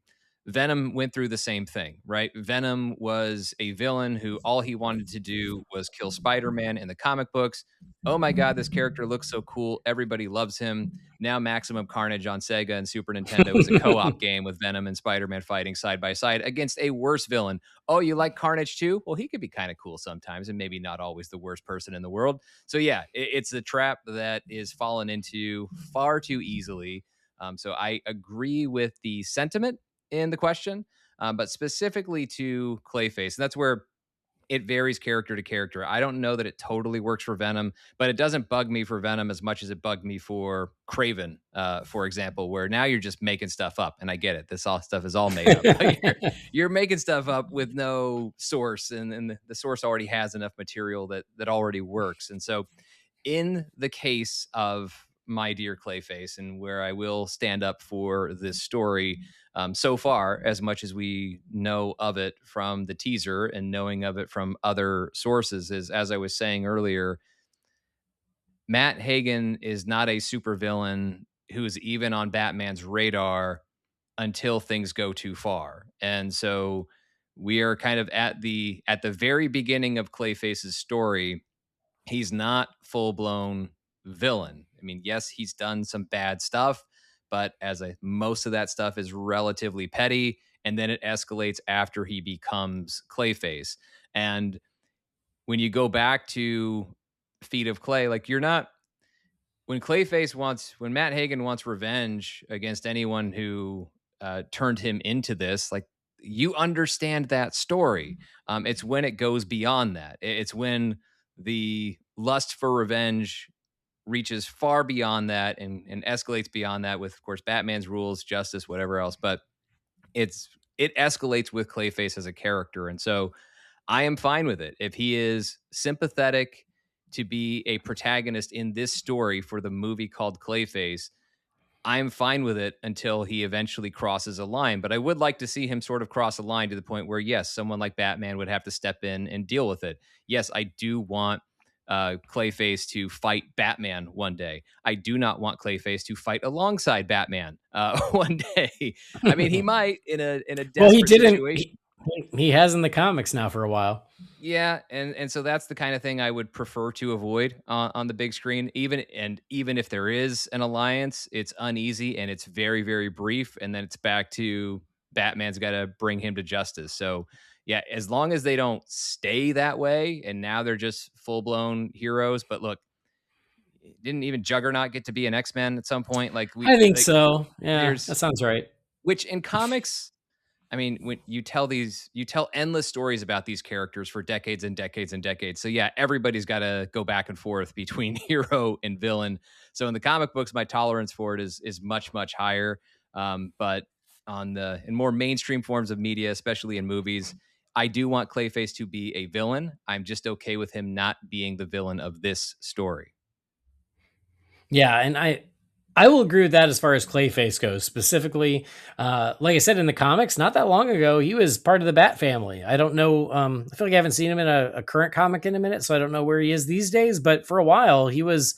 Venom went through the same thing, right? Venom was a villain who all he wanted to do was kill Spider-Man in the comic books. Oh my God, this character looks so cool. Everybody loves him. Now Maximum Carnage on Sega and Super Nintendo is a co-op game with Venom and Spider-Man fighting side by side against a worse villain. Oh, you like Carnage too? Well, he could be kind of cool sometimes and maybe not always the worst person in the world. So yeah, it's a trap that is fallen into far too easily. So I agree with the sentiment in the question, but specifically to Clayface, and that's where it varies character to character. I don't know that it totally works for Venom, but it doesn't bug me for Venom as much as it bugged me for Kraven, for example, where now you're just making stuff up. And I get it. This all stuff is all made up. You're making stuff up with no source, and the source already has enough material that already works. And so in the case of my dear Clayface, and where I will stand up for this story. So far, as much as we know of it from the teaser and knowing of it from other sources, is, as I was saying earlier, Matt Hagen is not a supervillain who is even on Batman's radar until things go too far. And so we are kind of at the very beginning of Clayface's story. He's not full-blown villain. I mean, yes, he's done some bad stuff, but most of that stuff is relatively petty, and then it escalates after he becomes Clayface. And when you go back to Feet of Clay, like, you're not when Matt Hagen wants revenge against anyone who turned him into this, like, you understand that story. It's when it goes beyond that. It's when the lust for revenge reaches far beyond that and escalates beyond that with, of course, Batman's rules, justice, whatever else. But it escalates with Clayface as a character. And so I am fine with it. If he is sympathetic to be a protagonist in this story for the movie called Clayface, I'm fine with it until he eventually crosses a line. But I would like to see him sort of cross a line to the point where, yes, someone like Batman would have to step in and deal with it. Yes, I do want Clayface to fight Batman one day. I do not want Clayface to fight alongside Batman one day. I mean, he might in a desperate well, he didn't. situation. He has in the comics now for a while. Yeah, and so that's the kind of thing I would prefer to avoid on the big screen. Even if there is an alliance, it's uneasy and it's very, very brief, and then it's back to Batman's got to bring him to justice. So yeah, as long as they don't stay that way, and now they're just full blown heroes. But look, didn't even Juggernaut get to be an X-Men at some point? I think so. Yeah, that sounds right. Which in comics, I mean, when you tell endless stories about these characters for decades and decades and decades. So yeah, everybody's got to go back and forth between hero and villain. So in the comic books, my tolerance for it is much, much higher. But in more mainstream forms of media, especially in movies, I do want Clayface to be a villain. I'm just okay with him not being the villain of this story. Yeah, and I will agree with that as far as Clayface goes. Specifically, like I said, in the comics, not that long ago, he was part of the Bat family. I don't know. I feel like I haven't seen him in a current comic in a minute, so I don't know where he is these days. But for a while, he was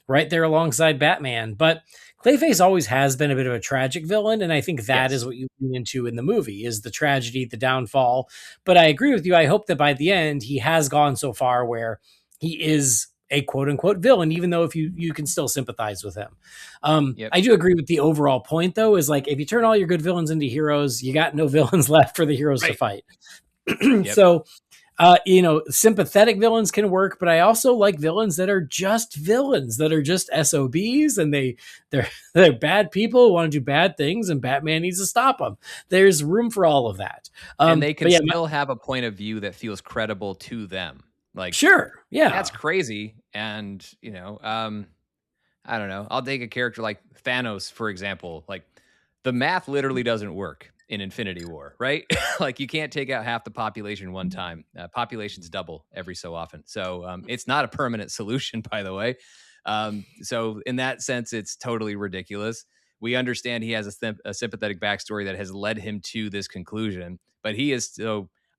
right there alongside Batman. But Clayface always has been a bit of a tragic villain, and I think that is what you lean into in the movie, is the tragedy, the downfall. But I agree with you. I hope that by the end, he has gone so far where he is a quote unquote villain, even though if you can still sympathize with him. I do agree with the overall point, though, is like, if you turn all your good villains into heroes, you got no villains left for the heroes to fight. So, sympathetic villains can work, but I also like villains that are just villains, that are just SOBs, and they're bad people who want to do bad things, and Batman needs to stop them. There's room for all of that. And they can still have a point of view that feels credible to them. Like, sure, yeah, that's crazy. And I don't know. I'll take a character like Thanos, for example. Like, the math literally doesn't work in Infinity War, right? Like, you can't take out half the population one time. Populations double every so often. So it's not a permanent solution, by the way. So in that sense, it's totally ridiculous. We understand he has a sympathetic backstory that has led him to this conclusion, but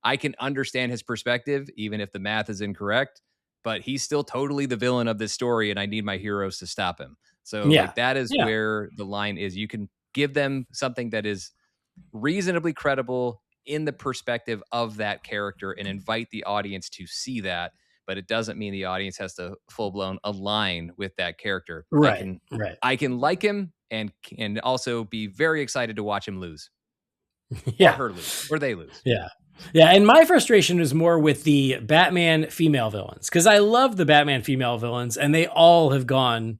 I can understand his perspective, even if the math is incorrect, but he's still totally the villain of this story, and I need my heroes to stop him. So that is where the line is. You can give them something that is reasonably credible in the perspective of that character and invite the audience to see that, but it doesn't mean the audience has to full-blown align with that character. Right. I can like him and also be very excited to watch him lose. Or her lose, or they lose. Yeah, and my frustration is more with the Batman female villains, because I love the Batman female villains, and they all have gone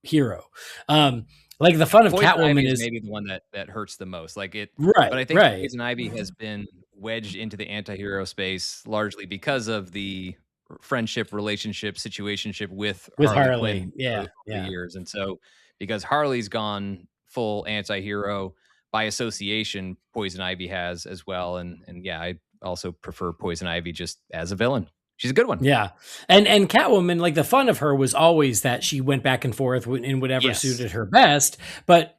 hero. Like, the fun of Poison Catwoman Ivy is maybe the one that hurts the most. Like it, right? But I think Poison Ivy has been wedged into the anti-hero space largely because of the friendship, relationship, situationship with Harley. Quinn over the years, and so because Harley's gone full anti-hero, by association, Poison Ivy has as well. And I also prefer Poison Ivy just as a villain. she's a good one. Yeah. And Catwoman, like the fun of her was always that she went back and forth in whatever Yes. suited her best. But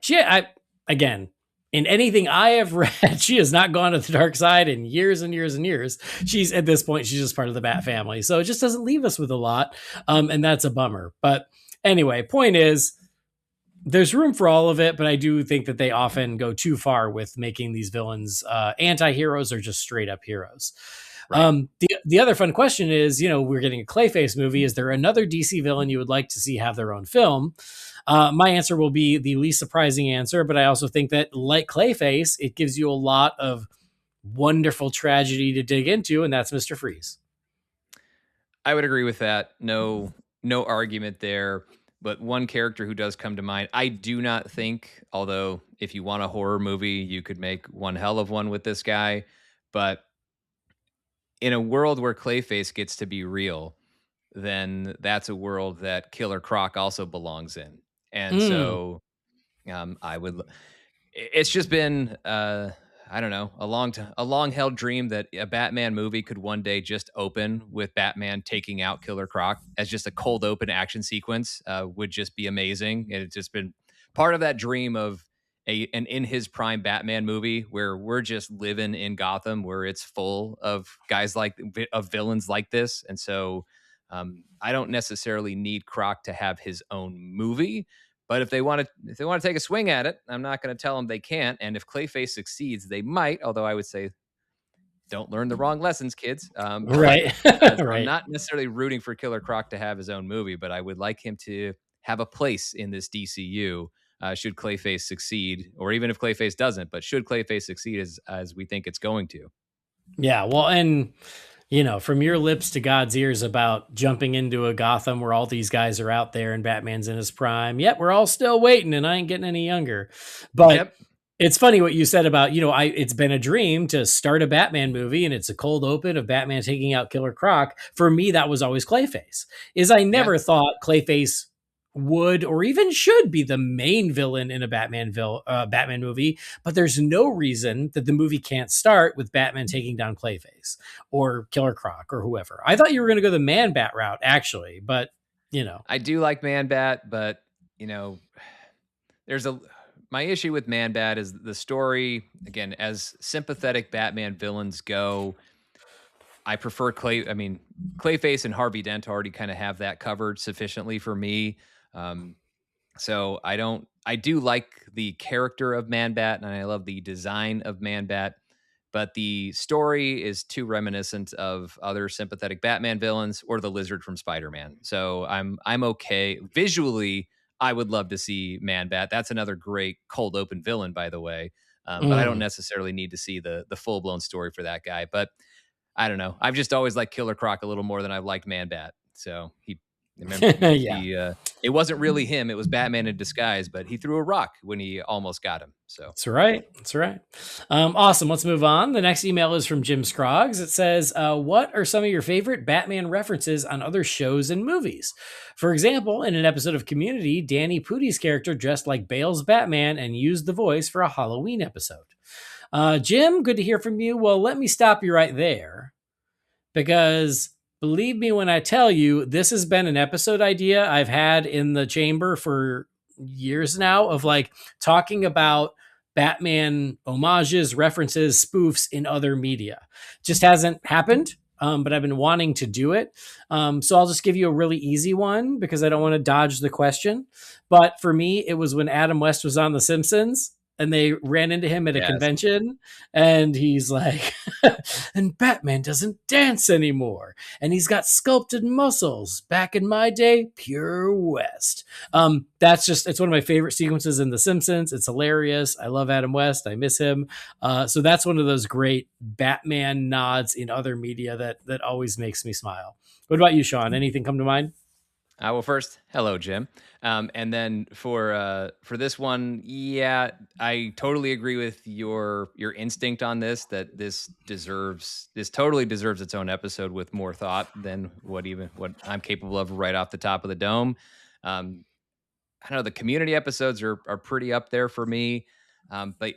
again, in anything I have read, she has not gone to the dark side in years and years and years. She's at this point, she's just part of the Bat family. So it just doesn't leave us with a lot. And that's a bummer. But anyway, point is, there's room for all of it, but I do think that they often go too far with making these villains anti-heroes or just straight up heroes. Right. The other fun question is, we're getting a Clayface movie. Is there another DC villain you would like to see have their own film? My answer will be the least surprising answer, but I also think that, like Clayface, it gives you a lot of wonderful tragedy to dig into, and that's Mr. Freeze. I would agree with that. No argument there. But one character who does come to mind, I do not think, although if you want a horror movie, you could make one hell of one with this guy. But in a world where Clayface gets to be real, then that's a world that Killer Croc also belongs in. And so I would, it's just been, I don't know, a long held dream that a Batman movie could one day just open with Batman taking out Killer Croc as just a cold open action sequence would just be amazing. And it's just been part of that dream of an in his prime Batman movie where we're just living in Gotham, where it's full of guys of villains like this. And so I don't necessarily need Croc to have his own movie. But if they want to take a swing at it, I'm not going to tell them they can't. And if Clayface succeeds, they might. Although I would say, don't learn the wrong lessons, kids. Right. Right. Right. I'm not necessarily rooting for Killer Croc to have his own movie, but I would like him to have a place in this DCU. Should Clayface succeed, or even if Clayface doesn't, but should Clayface succeed as we think it's going to. Yeah. Well, and from your lips to God's ears about jumping into a Gotham where all these guys are out there and Batman's in his prime. Yep, we're all still waiting, and I ain't getting any younger. But It's funny what you said about, it's been a dream to start a Batman movie and it's a cold open of Batman taking out Killer Croc. For me, that was always Clayface. I never thought Clayface would or even should be the main villain in a Batman movie, but there's no reason that the movie can't start with Batman taking down Clayface or Killer Croc or whoever. I thought you were going to go the Man-Bat route, actually, but I do like Man-Bat, but my issue with Man-Bat is the story. Again, as sympathetic Batman villains go, I prefer Clayface and Harvey Dent already kind of have that covered sufficiently for me. So I do like the character of Man-Bat and I love the design of Man-Bat, but the story is too reminiscent of other sympathetic Batman villains or the Lizard from Spider-Man. So I'm okay. Visually, I would love to see Man-Bat. That's another great cold open villain, by the way. But I don't necessarily need to see the full-blown story for that guy. But I don't know. I've just always liked Killer Croc a little more than I've liked Man-Bat. So it wasn't really him. It was Batman in disguise, but he threw a rock when he almost got him. So That's right. Awesome. Let's move on. The next email is from Jim Scroggs. It says, what are some of your favorite Batman references on other shows and movies? For example, in an episode of Community, Danny Pudi's character dressed like Bale's Batman and used the voice for a Halloween episode. Jim, good to hear from you. Well, let me stop you right there, because believe me when I tell you, this has been an episode idea I've had in the chamber for years now, of talking about Batman homages, references, spoofs in other media. Just hasn't happened, but I've been wanting to do it. So I'll just give you a really easy one because I don't want to dodge the question. But for me, it was when Adam West was on The Simpsons and they ran into him at a convention and he's like, and Batman doesn't dance anymore. And he's got sculpted muscles. Back in my day, pure West. It's one of my favorite sequences in The Simpsons. It's hilarious. I love Adam West. I miss him. So that's one of those great Batman nods in other media that always makes me smile. What about you, Sean? Anything come to mind? Well, first, hello, Jim. And then for this one, I totally agree with your instinct on this, that this totally deserves its own episode with more thought than what I'm capable of right off the top of the dome. I don't know, the Community episodes are pretty up there for me. But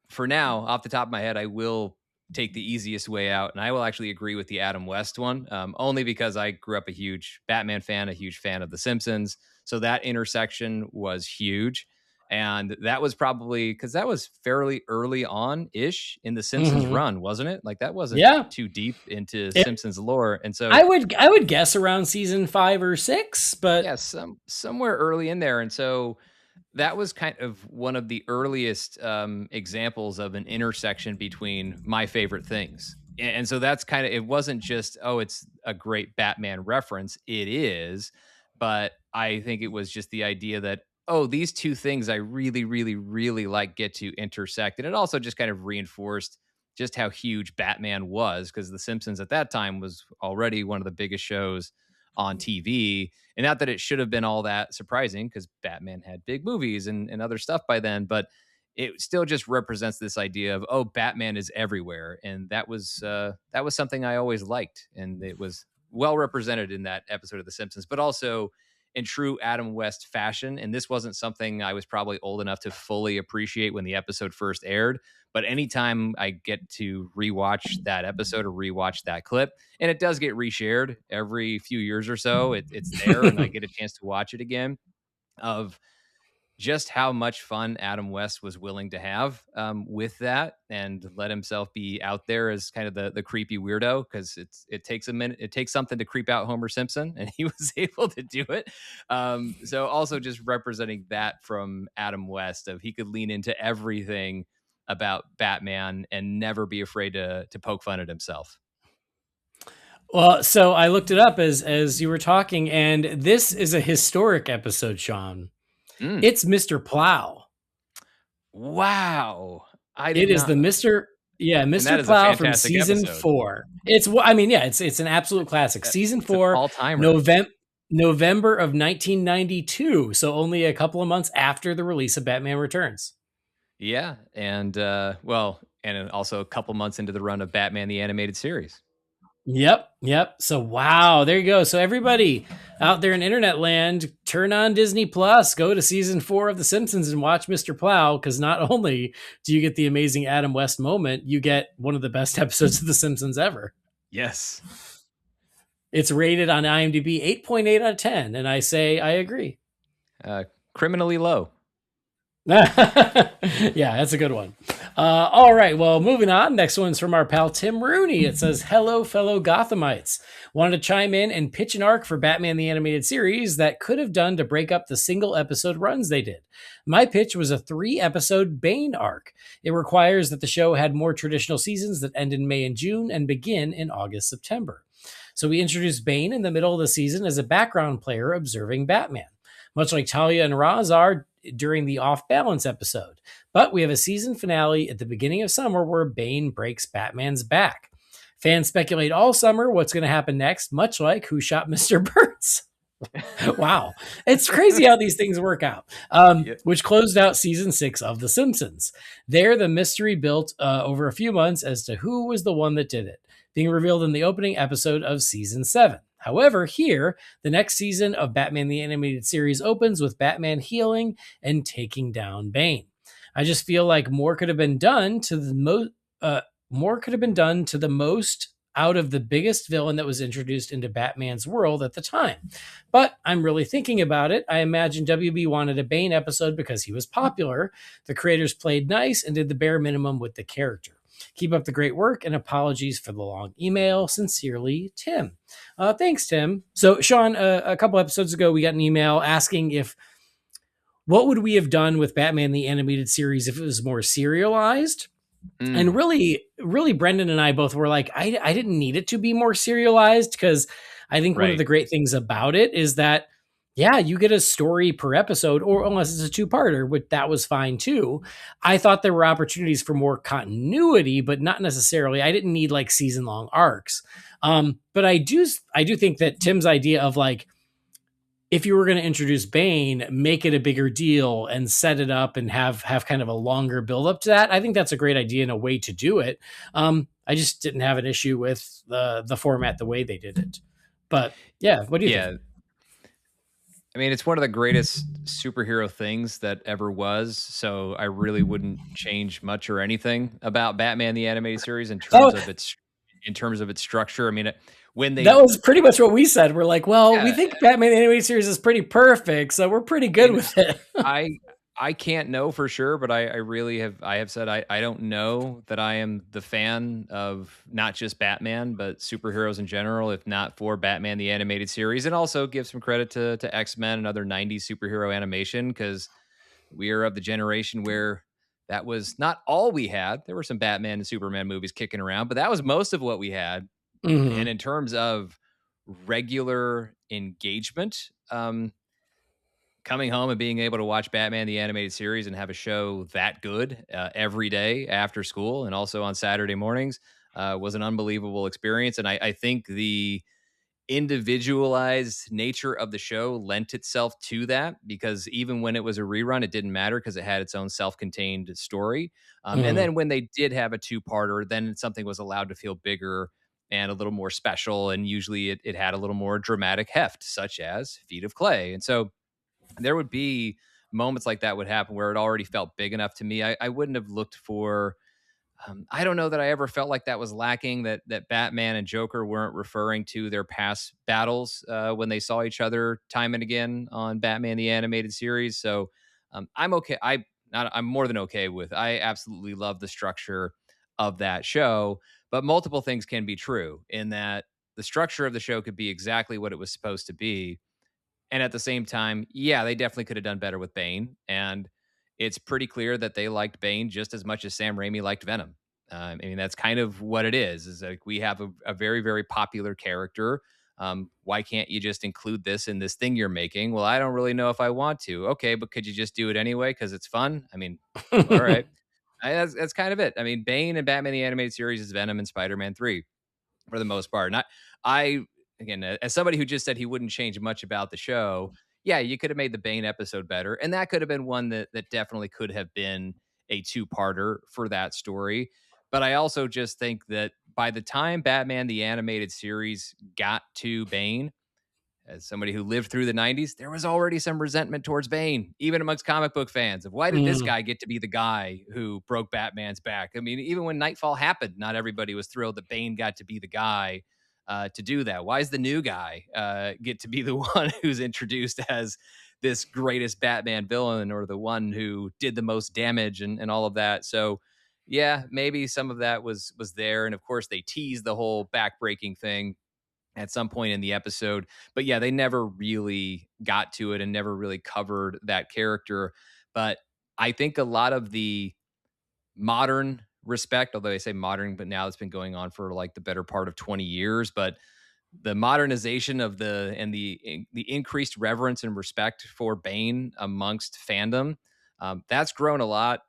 for now, off the top of my head, I will take the easiest way out, and I will actually agree with the Adam West one, only because I grew up a huge Batman fan, a huge fan of The Simpsons. So that intersection was huge. And that was probably because that was fairly early on ish in the Simpsons Mhm. run, wasn't it? Like that wasn't Yeah. too deep into It- Simpsons lore. And so I would guess around season 5 or 6, but yeah, somewhere early in there. And so that was kind of one of the earliest examples of an intersection between my favorite things. And so that's kind of, it wasn't just, oh, it's a great Batman reference. It is. But I think it was just the idea that, oh, these two things I really, really, really like get to intersect. And it also just kind of reinforced just how huge Batman was, because The Simpsons at that time was already one of the biggest shows on TV. And not that it should have been all that surprising, because Batman had big movies and other stuff by then, but it still just represents this idea of, oh, Batman is everywhere. And that was something I always liked. And it was well represented in that episode of The Simpsons, but also in true Adam West fashion. And this wasn't something I was probably old enough to fully appreciate when the episode first aired. But anytime I get to rewatch that episode or rewatch that clip, and it does get reshared every few years or so, it's there, and I get a chance to watch it again, of just how much fun Adam West was willing to have with that, and let himself be out there as kind of the creepy weirdo, because it takes a minute, it takes something to creep out Homer Simpson, and he was able to do it. So also just representing that from Adam West, of he could lean into everything about Batman and never be afraid to poke fun at himself. well, so I looked it up as you were talking, and this is a historic episode, Sean. Mm. It's Mr. Plow. Wow. It is the Mr. Yeah, that Mr. is a Plow from fantastic season episode. 4. It's an absolute classic. Season It's an 4, all-timer. November of 1992. So only a couple of months after the release of Batman Returns. Yeah, and and also a couple months into the run of Batman the Animated Series. Yep. So wow, there you go. So everybody out there in internet land, turn on Disney Plus, go to season 4 of The Simpsons and watch Mr. Plow, because not only do you get the amazing Adam West moment, you get one of the best episodes of The Simpsons ever. Yes. It's rated on IMDb 8.8 out of 10, and I say I agree. Criminally low. Yeah, that's a good one. All right, well, moving on. Next one's from our pal Tim Rooney. It says, hello, fellow Gothamites. Wanted to chime in and pitch an arc for Batman the Animated Series that could have done to break up the single episode runs they did. My pitch was a 3-episode Bane arc. It requires that the show had more traditional seasons that end in May and June and begin in August, September. So we introduced Bane in the middle of the season as a background player observing Batman, much like Talia and Ra's are during the Off Balance episode. But we have a season finale at the beginning of summer where Bane breaks Batman's back. Fans speculate all summer what's going to happen next, much like Who Shot Mr. Burns. Wow. It's crazy how these things work out. Which closed out season 6 of The Simpsons. There, the mystery built over a few months as to who was the one that did it, being revealed in the opening episode of season 7. However, here, the next season of Batman the Animated Series opens with Batman healing and taking down Bane. I just feel like more could have been done to the most out of the biggest villain that was introduced into Batman's world at the time. But I'm really thinking about it. I imagine WB wanted a Bane episode because he was popular. The creators played nice and did the bare minimum with the character. Keep up the great work, and apologies for the long email. Sincerely, Tim. Thanks, Tim. So, Sean, a couple episodes ago, we got an email asking what would we have done with Batman the Animated Series if it was more serialized? And really, Brendan and I both were like, I didn't need it to be more serialized, because I think one of the great things about it is that, yeah, you get a story per episode, or unless it's a 2-parter, but that was fine too. I thought there were opportunities for more continuity, but not necessarily. I didn't need like season-long arcs. But I do think that Tim's idea of like, if you were going to introduce Bane, make it a bigger deal and set it up and have kind of a longer build up to that. I think that's a great idea and a way to do it. I just didn't have an issue with the format, the way they did it. But yeah, what do you think? I mean, it's one of the greatest superhero things that ever was. So I really wouldn't change much or anything about Batman the animated series Oh, in terms of its structure. I mean, when that they was pretty much what we said. We're like, well, we yeah, think Batman the Animated Series is pretty perfect, so we're pretty good and with it. I I can't know for sure, but I really have said I don't know that I am the fan of not just Batman, but superheroes in general, if not for Batman the animated series. And also give some credit to X-Men and other 90s superhero animation, because we are of the generation where that was not all we had. There were some Batman and Superman movies kicking around, but that was most of what we had. And Hmm. in terms of regular engagement, coming home and being able to watch Batman the animated series and have a show that good every day after school and also on Saturday mornings was an unbelievable experience. And I think the individualized nature of the show lent itself to that, because even when it was a rerun, it didn't matter because it had its own self-contained story. And Hmm. then when they did have a two-parter, then something was allowed to feel bigger and a little more special. And usually it had a little more dramatic heft, such as Feet of Clay. And so there would be moments like that would happen where it already felt big enough to me. I wouldn't have looked for I don't know that I ever felt like that was lacking, that Batman and Joker weren't referring to their past battles when they saw each other time and again on Batman the animated series. So I'm okay. I'm more than okay with. I absolutely love the structure of that show, but multiple things can be true in that the structure of the show could be exactly what it was supposed to be, and at the same time, yeah, they definitely could have done better with Bane. And it's pretty clear that they liked Bane just as much as Sam Raimi liked Venom. I mean, that's kind of what it is like we have a very, very popular character. Why can't you just include this in this thing you're making? Well, I don't really know if I want to. Okay, but could you just do it anyway because it's fun? I mean, all right. That's kind of it. I mean, Bane and Batman the Animated Series is Venom and Spider-Man 3 for the most part. Not I again, as somebody who just said he wouldn't change much about the show, yeah, you could have made the Bane episode better, and that could have been one that definitely could have been a two-parter for that story. But I also just think that by the time Batman the animated series got to Bane, as somebody who lived through the 90s, there was already some resentment towards Bane, even amongst comic book fans, of why did this Mm. guy get to be the guy who broke Batman's back? I mean, even when Nightfall happened, not everybody was thrilled that Bane got to be the guy to do that. Why is the new guy get to be the one who's introduced as this greatest Batman villain, or the one who did the most damage and all of that? So, yeah, maybe some of that was there, and of course they teased the whole backbreaking thing at some point in the episode. But yeah, they never really got to it and never really covered that character. But I think a lot of the modern respect, although they say modern, but now it's been going on for like the better part of 20 years. But the modernization of the increased reverence and respect for Bane amongst fandom, that's grown a lot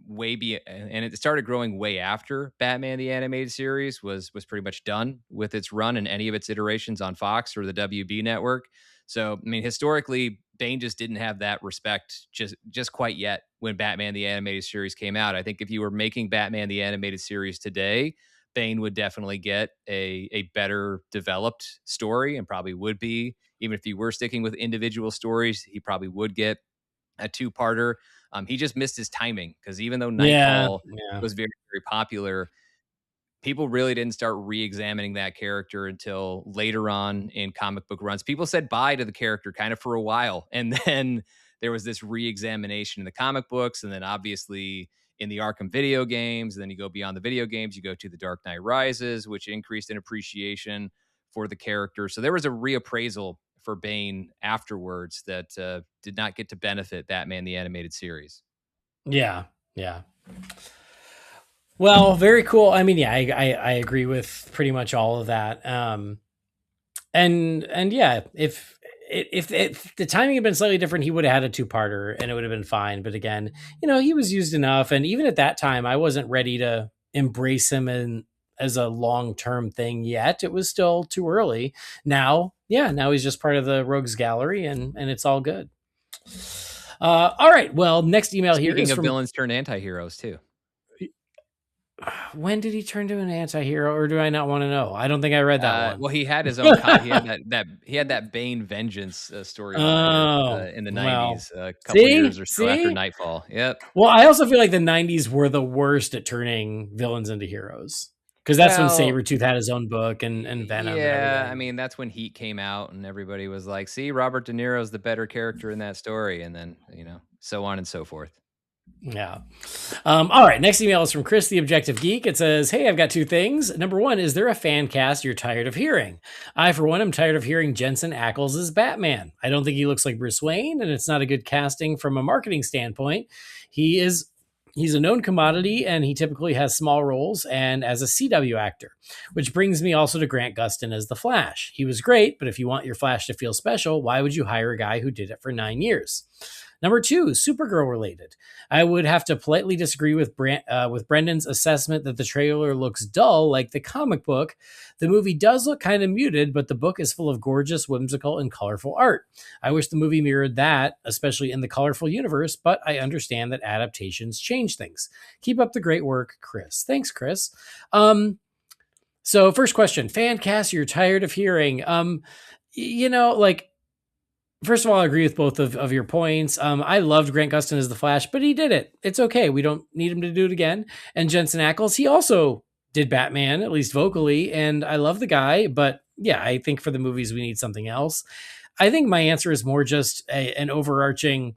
and it started growing way after Batman the animated series was pretty much done with its run in any of its iterations on Fox or the WB network. So I mean, historically, Bane just didn't have that respect just quite yet when Batman the animated series came out. I think if you were making Batman the animated series today, Bane would definitely get a better developed story, and probably would be, even if you were sticking with individual stories, he probably would get a two-parter. He just missed his timing, because even though Yeah, Nightfall yeah, was very, very popular, people really didn't start re-examining that character until later on in comic book runs. People said bye to the character kind of for a while, and then there was this re-examination in the comic books, and then obviously in the Arkham video games. And then you go beyond the video games, you go to the Dark Knight Rises, which increased in appreciation for the character. So there was a reappraisal for Bane afterwards that did not get to benefit Batman the Animated Series. yeah, yeah. Well, very cool. I mean, yeah, I agree with pretty much all of that. And yeah, if the timing had been slightly different, he would have had a two-parter and it would have been fine. But again, he was used enough, and even at that time, I wasn't ready to embrace him as a long-term thing yet. It was still too early. Now, yeah, now he's just part of the Rogues Gallery, and it's all good. All right. Well, next email here Speaking is of from villains turned anti-heroes too. When did he turn to an anti-hero, or do I not want to know? I don't think I read that one. Well, he had his own. He had that Bane vengeance storyline Oh, in the well, '90s, a couple years or so after see. Nightfall. Yep. Well, I also feel like the '90s were the worst at turning villains into heroes, because that's when Well, Sabretooth had his own book and Venom and yeah. I everything. mean, that's when Heat came out, and everybody was like, "See, Robert De Niro's the better character in that story," and then so on and so forth. Yeah. All right. Next email is from Chris, the Objective Geek. It says, "Hey, I've got two things. Number one, is there a fan cast you're tired of hearing? I, for one, am tired of hearing Jensen Ackles as Batman. I don't think he looks like Bruce Wayne, and it's not a good casting from a marketing standpoint. He's a known commodity, and he typically has small roles and as a CW actor, which brings me also to Grant Gustin as the Flash. He was great, but if you want your Flash to feel special, why would you hire a guy who did it for 9 years? Number two, Supergirl related. I would have to politely disagree with Brendan's assessment that the trailer looks dull like the comic book. The movie does look kind of muted, but the book is full of gorgeous, whimsical, and colorful art. I wish the movie mirrored that, especially in the colorful universe, but I understand that adaptations change things. Keep up the great work, Chris." Thanks, Chris. So first question, fan cast you're tired of hearing. Like, first of all, I agree with both of your points. I loved Grant Gustin as the Flash, but he did it. It's okay. We don't need him to do it again. And Jensen Ackles, he also did Batman, at least vocally, and I love the guy. But yeah, I think for the movies, we need something else. I think my answer is more just an overarching,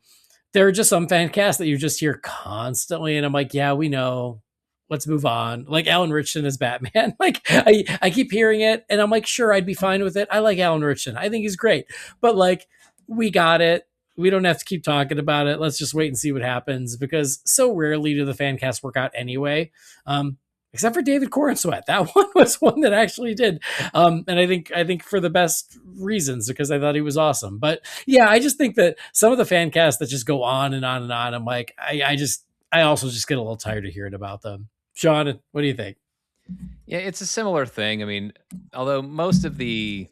there are just some fan casts that you just hear constantly, and I'm like, yeah, we know. Let's move on. Like Alan Ritchson as Batman. Like I keep hearing it, and I'm like, sure, I'd be fine with it. I like Alan Ritchson. I think he's great. But like, we got it. We don't have to keep talking about it. Let's just wait and see what happens, because so rarely do the fan casts work out anyway. Except for David Corenswet. That one was one that actually did. And I think for the best reasons, because I thought he was awesome. But yeah, I just think that some of the fan casts that just go on and on and on, I'm like, I also just get a little tired of hearing about them. Sean, what do you think? Yeah, it's a similar thing. I mean, although most of the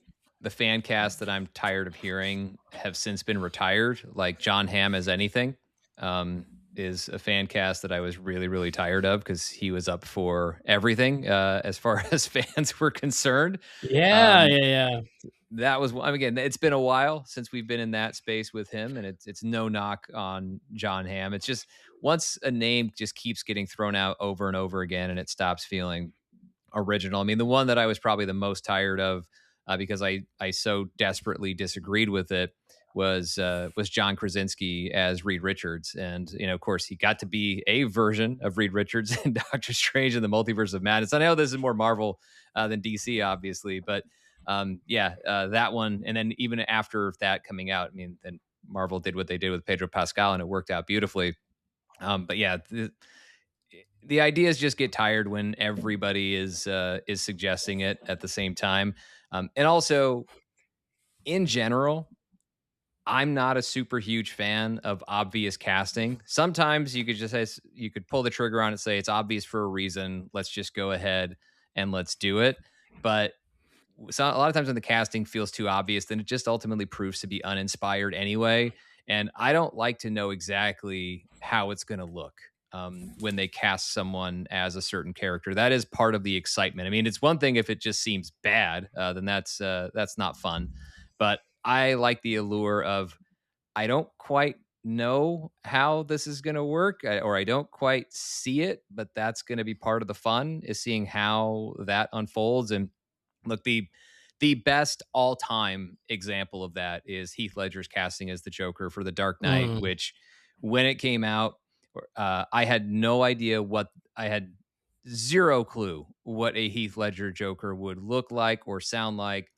fan cast that I'm tired of hearing have since been retired, like John Hamm as anything, is a fan cast that I was really, really tired of because he was up for everything as far as fans were concerned. Yeah, yeah. That was, again, it's been a while since we've been in that space with him, and it's no knock on John Hamm. It's just once a name just keeps getting thrown out over and over again, and it stops feeling original. I mean, the one that I was probably the most tired of because I so desperately disagreed with it was John Krasinski as Reed Richards, and of course he got to be a version of Reed Richards in Doctor Strange and the Multiverse of Madness. I know this is more Marvel than DC, obviously, but that one, and then even after that coming out, I mean, then Marvel did what they did with Pedro Pascal, and it worked out beautifully. But yeah, the ideas just get tired when everybody is suggesting it at the same time, and also in general, I'm not a super huge fan of obvious casting. Sometimes you could pull the trigger on it and say it's obvious for a reason. Let's just go ahead and let's do it. But so a lot of times when the casting feels too obvious, then it just ultimately proves to be uninspired anyway. And I don't like to know exactly how it's going to look when they cast someone as a certain character. That is part of the excitement. I mean, it's one thing if it just seems bad, then that's not fun. But I like the allure of, I don't quite know how this is going to work, or I don't quite see it, but that's going to be part of the fun, is seeing how that unfolds. And look, the best all-time example of that is Heath Ledger's casting as the Joker for The Dark Knight, which when it came out, I had no idea I had zero clue what a Heath Ledger Joker would look like or sound like.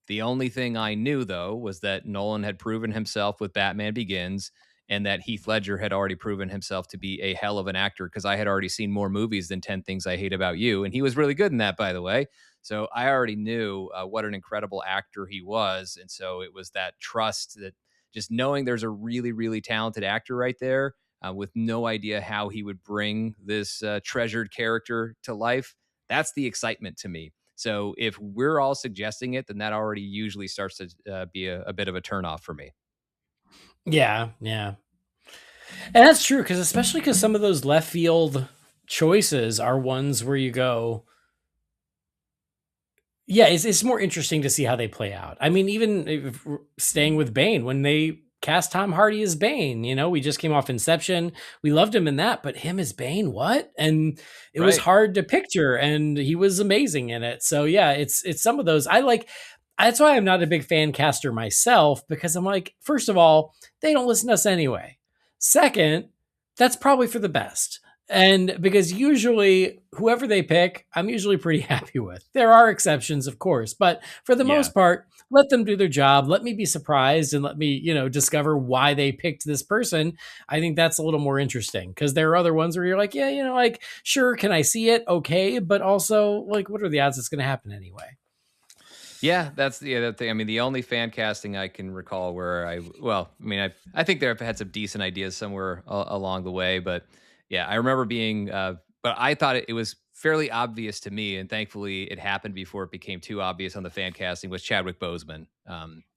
The only thing I knew, though, was that Nolan had proven himself with Batman Begins, and that Heath Ledger had already proven himself to be a hell of an actor, because I had already seen more movies than 10 Things I Hate About You, and he was really good in that, by the way. So I already knew what an incredible actor he was, and so it was that trust, that just knowing there's a really, really talented actor right there with no idea how he would bring this treasured character to life. That's the excitement to me. So if we're all suggesting it, then that already usually starts to be a bit of a turnoff for me. Yeah. And that's true, because especially because some of those left field choices are ones where you go, yeah, it's more interesting to see how they play out. I mean, even if staying with Bane, when they cast Tom Hardy as Bane, we just came off Inception. We loved him in that, but him as Bane, what? And it was Right. hard to picture, and he was amazing in it. So yeah, it's some of those. I like. That's why I'm not a big fan caster myself, because I'm like, first of all, they don't listen to us anyway. Second, that's probably for the best. And because usually whoever they pick, I'm usually pretty happy with. There are exceptions, of course, but for the Yeah. most part, let them do their job. Let me be surprised and let me, discover why they picked this person. I think that's a little more interesting, because there are other ones where you're like, yeah, like, sure, can I see it? Okay. But also, like, what are the odds it's going to happen anyway? Yeah, that's the other thing. I mean, the only fan casting I can recall where I think there have had some decent ideas somewhere along the way, but yeah, I remember being, but I thought it was fairly obvious to me, and thankfully it happened before it became too obvious on the fan casting, was Chadwick Boseman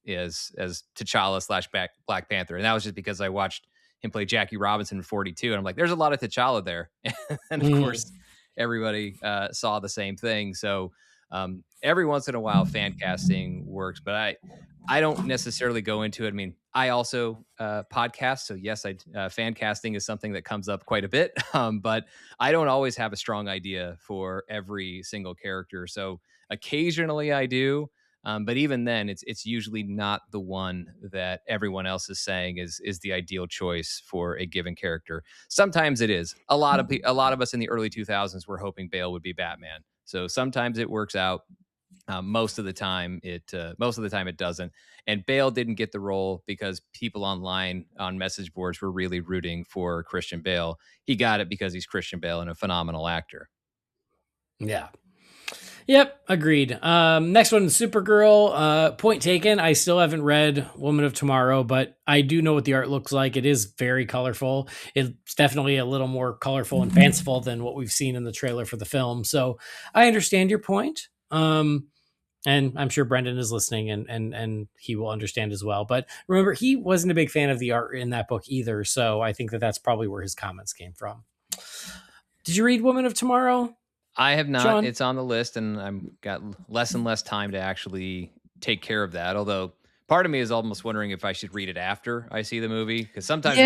as T'Challa slash Black Panther, and that was just because I watched him play Jackie Robinson in 42, and I'm like, there's a lot of T'Challa there, and of course everybody saw the same thing, so. Every once in a while, fan casting works, but I don't necessarily go into it. I mean, I also podcast, so yes, fan casting is something that comes up quite a bit, but I don't always have a strong idea for every single character. So occasionally I do, but even then, it's usually not the one that everyone else is saying is the ideal choice for a given character. Sometimes it is. A lot of us in the early 2000s were hoping Bale would be Batman. So sometimes it works out. Most of the time, it doesn't. And Bale didn't get the role because people online on message boards were really rooting for Christian Bale. He got it because he's Christian Bale and a phenomenal actor. Yeah. Yep, agreed. Next one, Supergirl. Point taken. I still haven't read Woman of Tomorrow, but I do know what the art looks like. It is very colorful. It's definitely a little more colorful and fanciful than what we've seen in the trailer for the film. So I understand your point. And I'm sure Brendan is listening and he will understand as well. But remember, he wasn't a big fan of the art in that book either. So I think that that's probably where his comments came from. Did you read Woman of Tomorrow? I have not. Sean? It's on the list, and I've got less and less time to actually take care of that. Although part of me is almost wondering if I should read it after I see the movie, because sometimes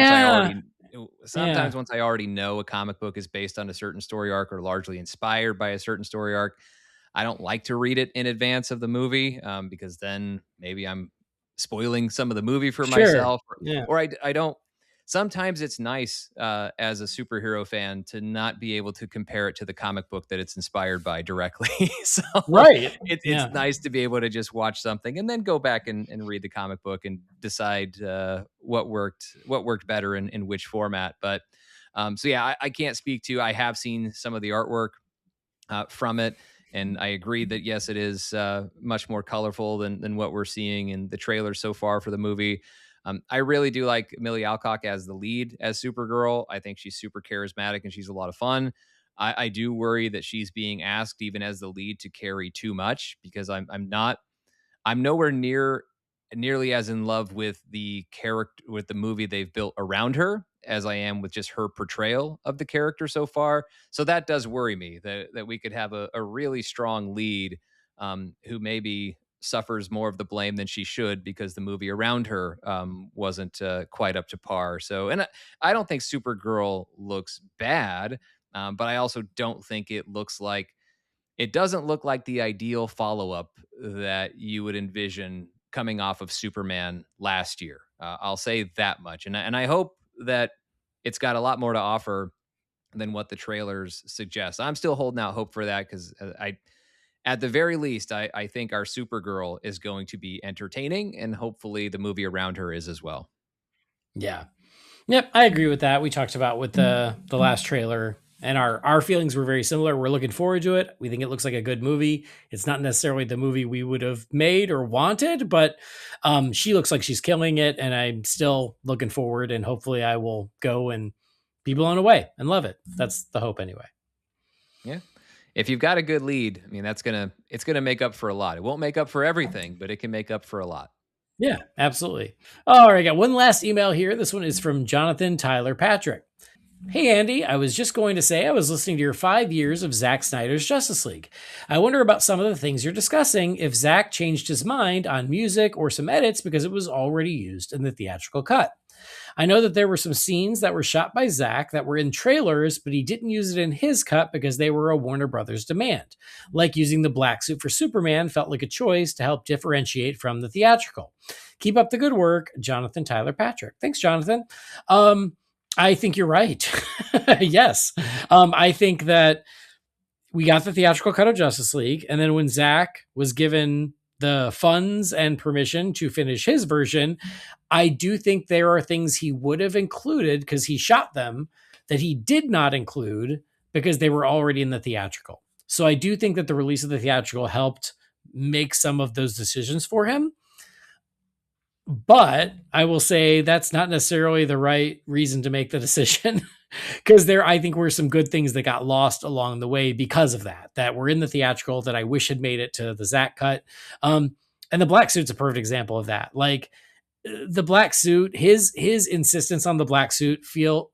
once I already know a comic book is based on a certain story arc or largely inspired by a certain story arc, I don't like to read it in advance of the movie, because then maybe I'm spoiling some of the movie for myself, or I don't. Sometimes it's nice as a superhero fan to not be able to compare it to the comic book that it's inspired by directly. So Right. It's nice to be able to just watch something and then go back and read the comic book and decide what worked better in which format. But so yeah, I can't speak to. I have seen some of the artwork from it. And I agree that, yes, it is much more colorful than what we're seeing in the trailer so far for the movie. I really do like Millie Alcock as the lead as Supergirl. I think she's super charismatic and she's a lot of fun. I do worry that she's being asked, even as the lead, to carry too much, because I'm nowhere nearly as in love with the character, with the movie they've built around her, as I am with just her portrayal of the character so far. So that does worry me that we could have a really strong lead who maybe suffers more of the blame than she should because the movie around her wasn't quite up to par. So, and I don't think Supergirl looks bad, but I also don't think it doesn't look like the ideal follow-up that you would envision coming off of Superman last year. I'll say that much. And I hope that it's got a lot more to offer than what the trailers suggest. I'm still holding out hope for that, because at the very least, I think our Supergirl is going to be entertaining, and hopefully the movie around her is as well. Yeah. Yep, I agree with that. We talked about with the last trailer, and our feelings were very similar. We're looking forward to it. We think it looks like a good movie. It's not necessarily the movie we would have made or wanted, but she looks like she's killing it, and I'm still looking forward, and hopefully I will go and be blown away and love it. That's the hope anyway. Yeah. If you've got a good lead, I mean, it's gonna make up for a lot. It won't make up for everything, but it can make up for a lot. Yeah, absolutely. All right, I got one last email here. This one is from Jonathan Tyler Patrick. Hey Andy, I was just going to say I was listening to your 5 years of Zack Snyder's Justice League. I wonder about some of the things you're discussing, if Zack changed his mind on music or some edits because it was already used in the theatrical cut. I know that there were some scenes that were shot by Zack that were in trailers, but he didn't use it in his cut because they were a Warner Brothers demand. Like using the black suit for Superman felt like a choice to help differentiate from the theatrical. Keep up the good work, Jonathan Tyler Patrick. Thanks, Jonathan. I think you're right. Yes. I think that we got the theatrical cut of Justice League. And then when Zack was given the funds and permission to finish his version, I do think there are things he would have included because he shot them that he did not include because they were already in the theatrical. So I do think that the release of the theatrical helped make some of those decisions for him. But I will say that's not necessarily the right reason to make the decision because there, I think, were some good things that got lost along the way because of that were in the theatrical that I wish had made it to the Zack cut. And the black suit's a perfect example of that. Like the black suit, his insistence on the black suit felt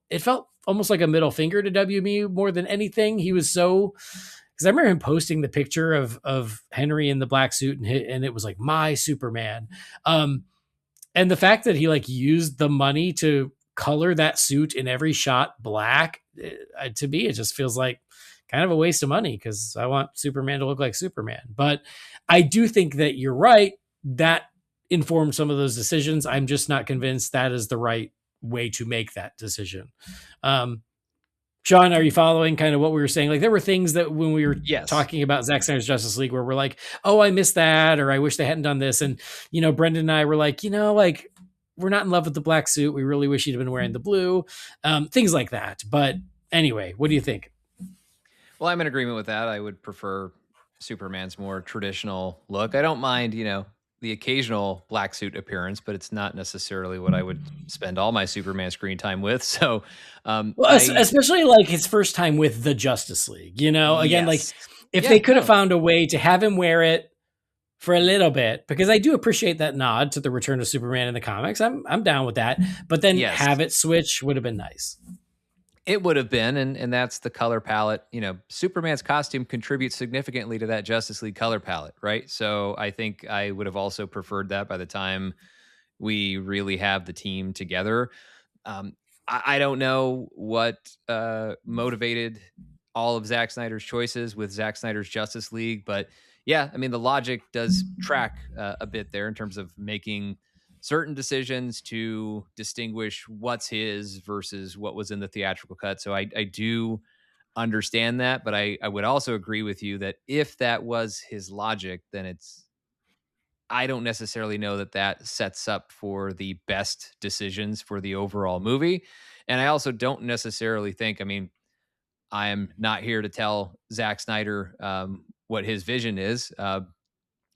almost like a middle finger to WB more than anything. He was so, because I remember him posting the picture of Henry in the black suit and it was like my Superman. And the fact that he like used the money to color that suit in every shot black, to me, it just feels like kind of a waste of money because I want Superman to look like Superman. But I do think that you're right. That informed some of those decisions. I'm just not convinced that is the right way to make that decision. Sean, are you following kind of what we were saying? Like there were things that when we were talking about Zack Snyder's Justice League where we're like, oh, I missed that, or I wish they hadn't done this. And, Brendan and I were like, like we're not in love with the black suit. We really wish he'd have been wearing the blue, things like that. But anyway, what do you think? Well, I'm in agreement with that. I would prefer Superman's more traditional look. I don't mind, the occasional black suit appearance, but it's not necessarily what I would spend all my Superman screen time with. So, especially like his first time with the Justice League, again, like if they could have found a way to have him wear it for a little bit, because I do appreciate that nod to the return of Superman in the comics. I'm down with that, but then have it switch would have been nice. It would have been, and that's the color palette. Superman's costume contributes significantly to that Justice League color palette, right? So I think I would have also preferred that by the time we really have the team together. I don't know what motivated all of Zack Snyder's choices with Zack Snyder's Justice League, but yeah, I mean, the logic does track a bit there in terms of making certain decisions to distinguish what's his versus what was in the theatrical cut. So I do understand that, but I would also agree with you that if that was his logic, then I don't necessarily know that sets up for the best decisions for the overall movie. And I also don't necessarily think, I am not here to tell Zack Snyder what his vision is.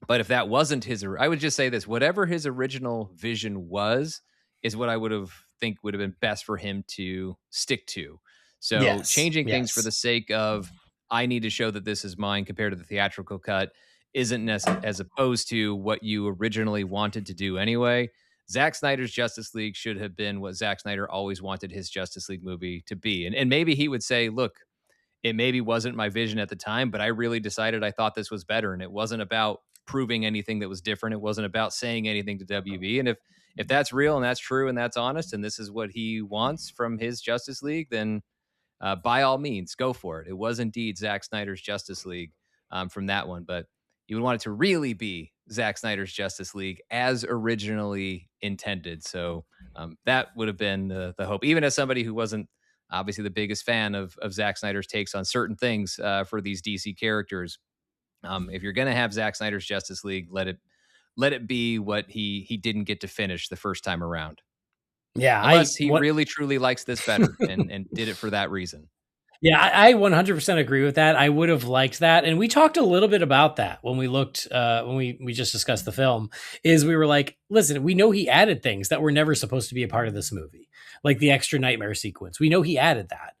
But if that wasn't I would just say this: whatever his original vision was, is what I would have been best for him to stick to. So changing things for the sake of I need to show that this is mine compared to the theatrical cut isn't necessary, as opposed to what you originally wanted to do anyway. Zack Snyder's Justice League should have been what Zack Snyder always wanted his Justice League movie to be. And maybe he would say, look, it maybe wasn't my vision at the time, but I really decided I thought this was better. And it wasn't about proving anything that was different. It wasn't about saying anything to WB. And if that's real and that's true and that's honest and this is what he wants from his Justice League, then by all means, go for it. It was indeed Zack Snyder's Justice League from that one, but you would want it to really be Zack Snyder's Justice League as originally intended. So that would have been the hope, even as somebody who wasn't obviously the biggest fan of Zack Snyder's takes on certain things for these DC characters. If you're going to have Zack Snyder's Justice League, let it be what he didn't get to finish the first time around. Yeah. Unless he really truly likes this better and did it for that reason. Yeah, I 100% agree with that. I would have liked that. And we talked a little bit about that when we looked, when we just discussed the film, is we were like, listen, we know he added things that were never supposed to be a part of this movie, like the extra nightmare sequence. We know he added that.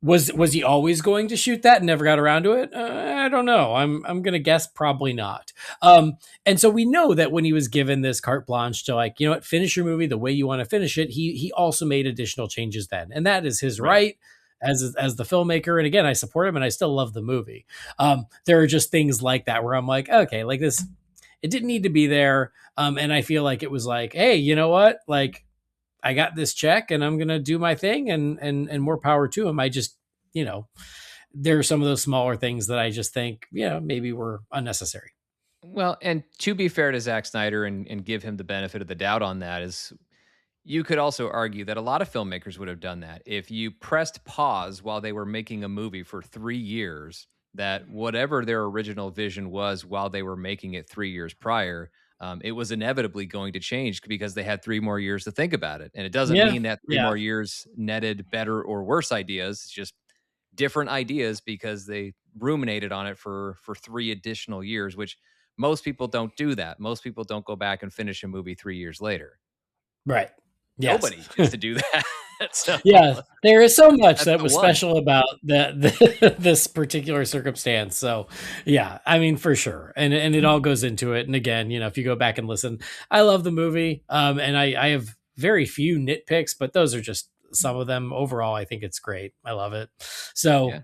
Was he always going to shoot that and never got around to it? I don't know. I'm gonna guess probably not. And so we know that when he was given this carte blanche to, like, you know what, finish your movie the way you want to finish it, he also made additional changes then, and that is his right as the filmmaker. And again, I support him, and I still love the movie. There are just things like that where I'm like, okay, like this, it didn't need to be there. And I feel like it was like, hey, you know what, like, I got this check and I'm going to do my thing, and more power to him. I just, you know, there are some of those smaller things that I just think, maybe were unnecessary. Well, and to be fair to Zack Snyder and give him the benefit of the doubt on that, is you could also argue that a lot of filmmakers would have done that. If you pressed pause while they were making a movie for 3 years, that whatever their original vision was while they were making it 3 years prior, it was inevitably going to change because they had 3 more years to think about it. And it doesn't mean that 3 more years netted better or worse ideas. It's just different ideas because they ruminated on it for 3 additional years, which most people don't do that. Most people don't go back and finish a movie 3 years later. Right. Yes. Nobody gets to do that. So, yeah, there is so much that was one. special about this particular circumstance. So, yeah, I mean, for sure, and it all goes into it. And again, if you go back and listen, I love the movie, and I have very few nitpicks, but those are just some of them. Overall, I think it's great. I love it. So.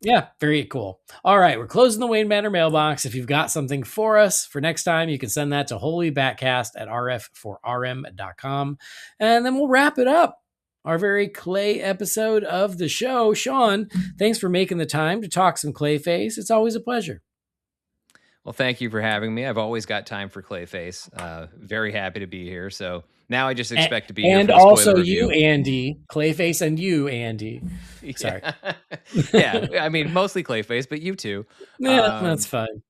Yeah, very cool. All right, we're closing the Wayne Manor mailbox. If you've got something for us for next time, you can send that to Holy BatCast at rf4rm.com. And then we'll wrap it up. Our very Clay episode of the show. Sean, thanks for making the time to talk some Clayface. It's always a pleasure. Well, thank you for having me. I've always got time for Clayface. Very happy to be here. So now I just expect to be here. And for the also review. you, Andy. Clayface and you, Andy. Sorry. Yeah, I mean, mostly Clayface, but you too. Yeah, that's fine.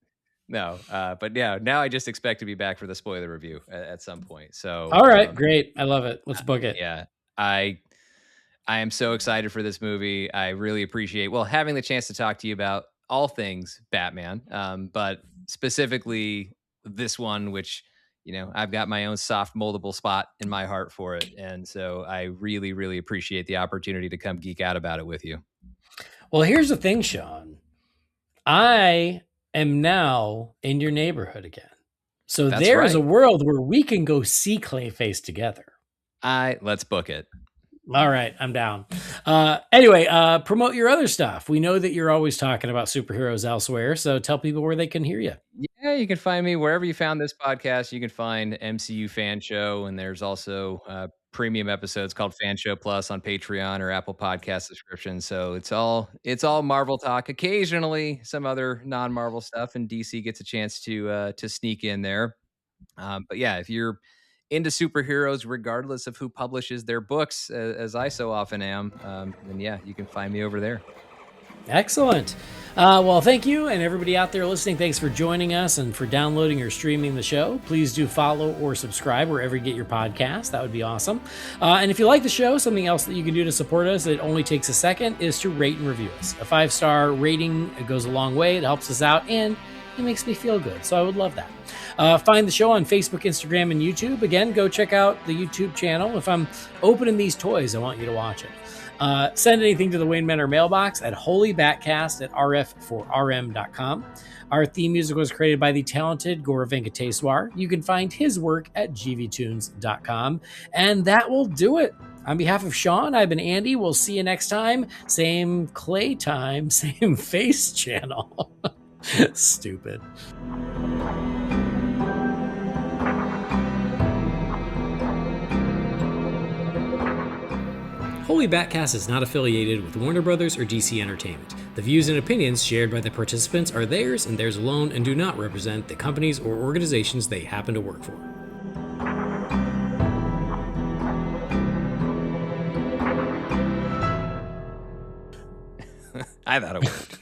No, but yeah, now I just expect to be back for the spoiler review at some point. So, all right, great. I love it. Let's book it. Yeah, I am so excited for this movie. I really appreciate, having the chance to talk to you about all things Batman, but specifically this one, which, I've got my own soft moldable spot in my heart for it. And so I really, really appreciate the opportunity to come geek out about it with you. Well, here's the thing, Sean. I am now in your neighborhood again. So there is a world where we can go see Clayface together. Let's book it. All right, I'm down. Anyway, promote your other stuff. We know that you're always talking about superheroes elsewhere, so tell people where they can hear you. Yeah, you can find me wherever you found this podcast. You can find MCU Fan Show, and there's also premium episodes called Fan Show Plus on Patreon or Apple Podcast subscriptions. So it's all Marvel talk. Occasionally, some other non-Marvel stuff, and DC gets a chance to sneak in there. But yeah, if you're into superheroes, regardless of who publishes their books, as I so often am, then yeah, you can find me over there. Excellent. Well, thank you, and everybody out there listening, thanks for joining us and for downloading or streaming the show. Please do follow or subscribe wherever you get your podcast. That would be awesome. And if you like the show, something else that you can do to support us, it only takes a second, is to rate and review us. A 5-star rating, it goes a long way. It helps us out, and it makes me feel good, so I would love that. Find the show on Facebook, Instagram, and YouTube. Again, go check out the YouTube channel. If I'm opening these toys, I want you to watch it. Send anything to the Wayne Manor mailbox at holybatcast at rf4rm.com. Our theme music was created by the talented Gaurav Venkateswar. You can find his work at gvtunes.com. And that will do it. On behalf of Sean, I've been Andy. We'll see you next time. Same Clay time, same face channel. Stupid. Holy BatCast is not affiliated with Warner Brothers or DC Entertainment. The views and opinions shared by the participants are theirs and theirs alone and do not represent the companies or organizations they happen to work for. I thought it worked.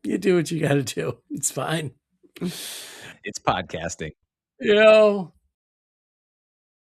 You do what you got to do. It's fine. It's podcasting.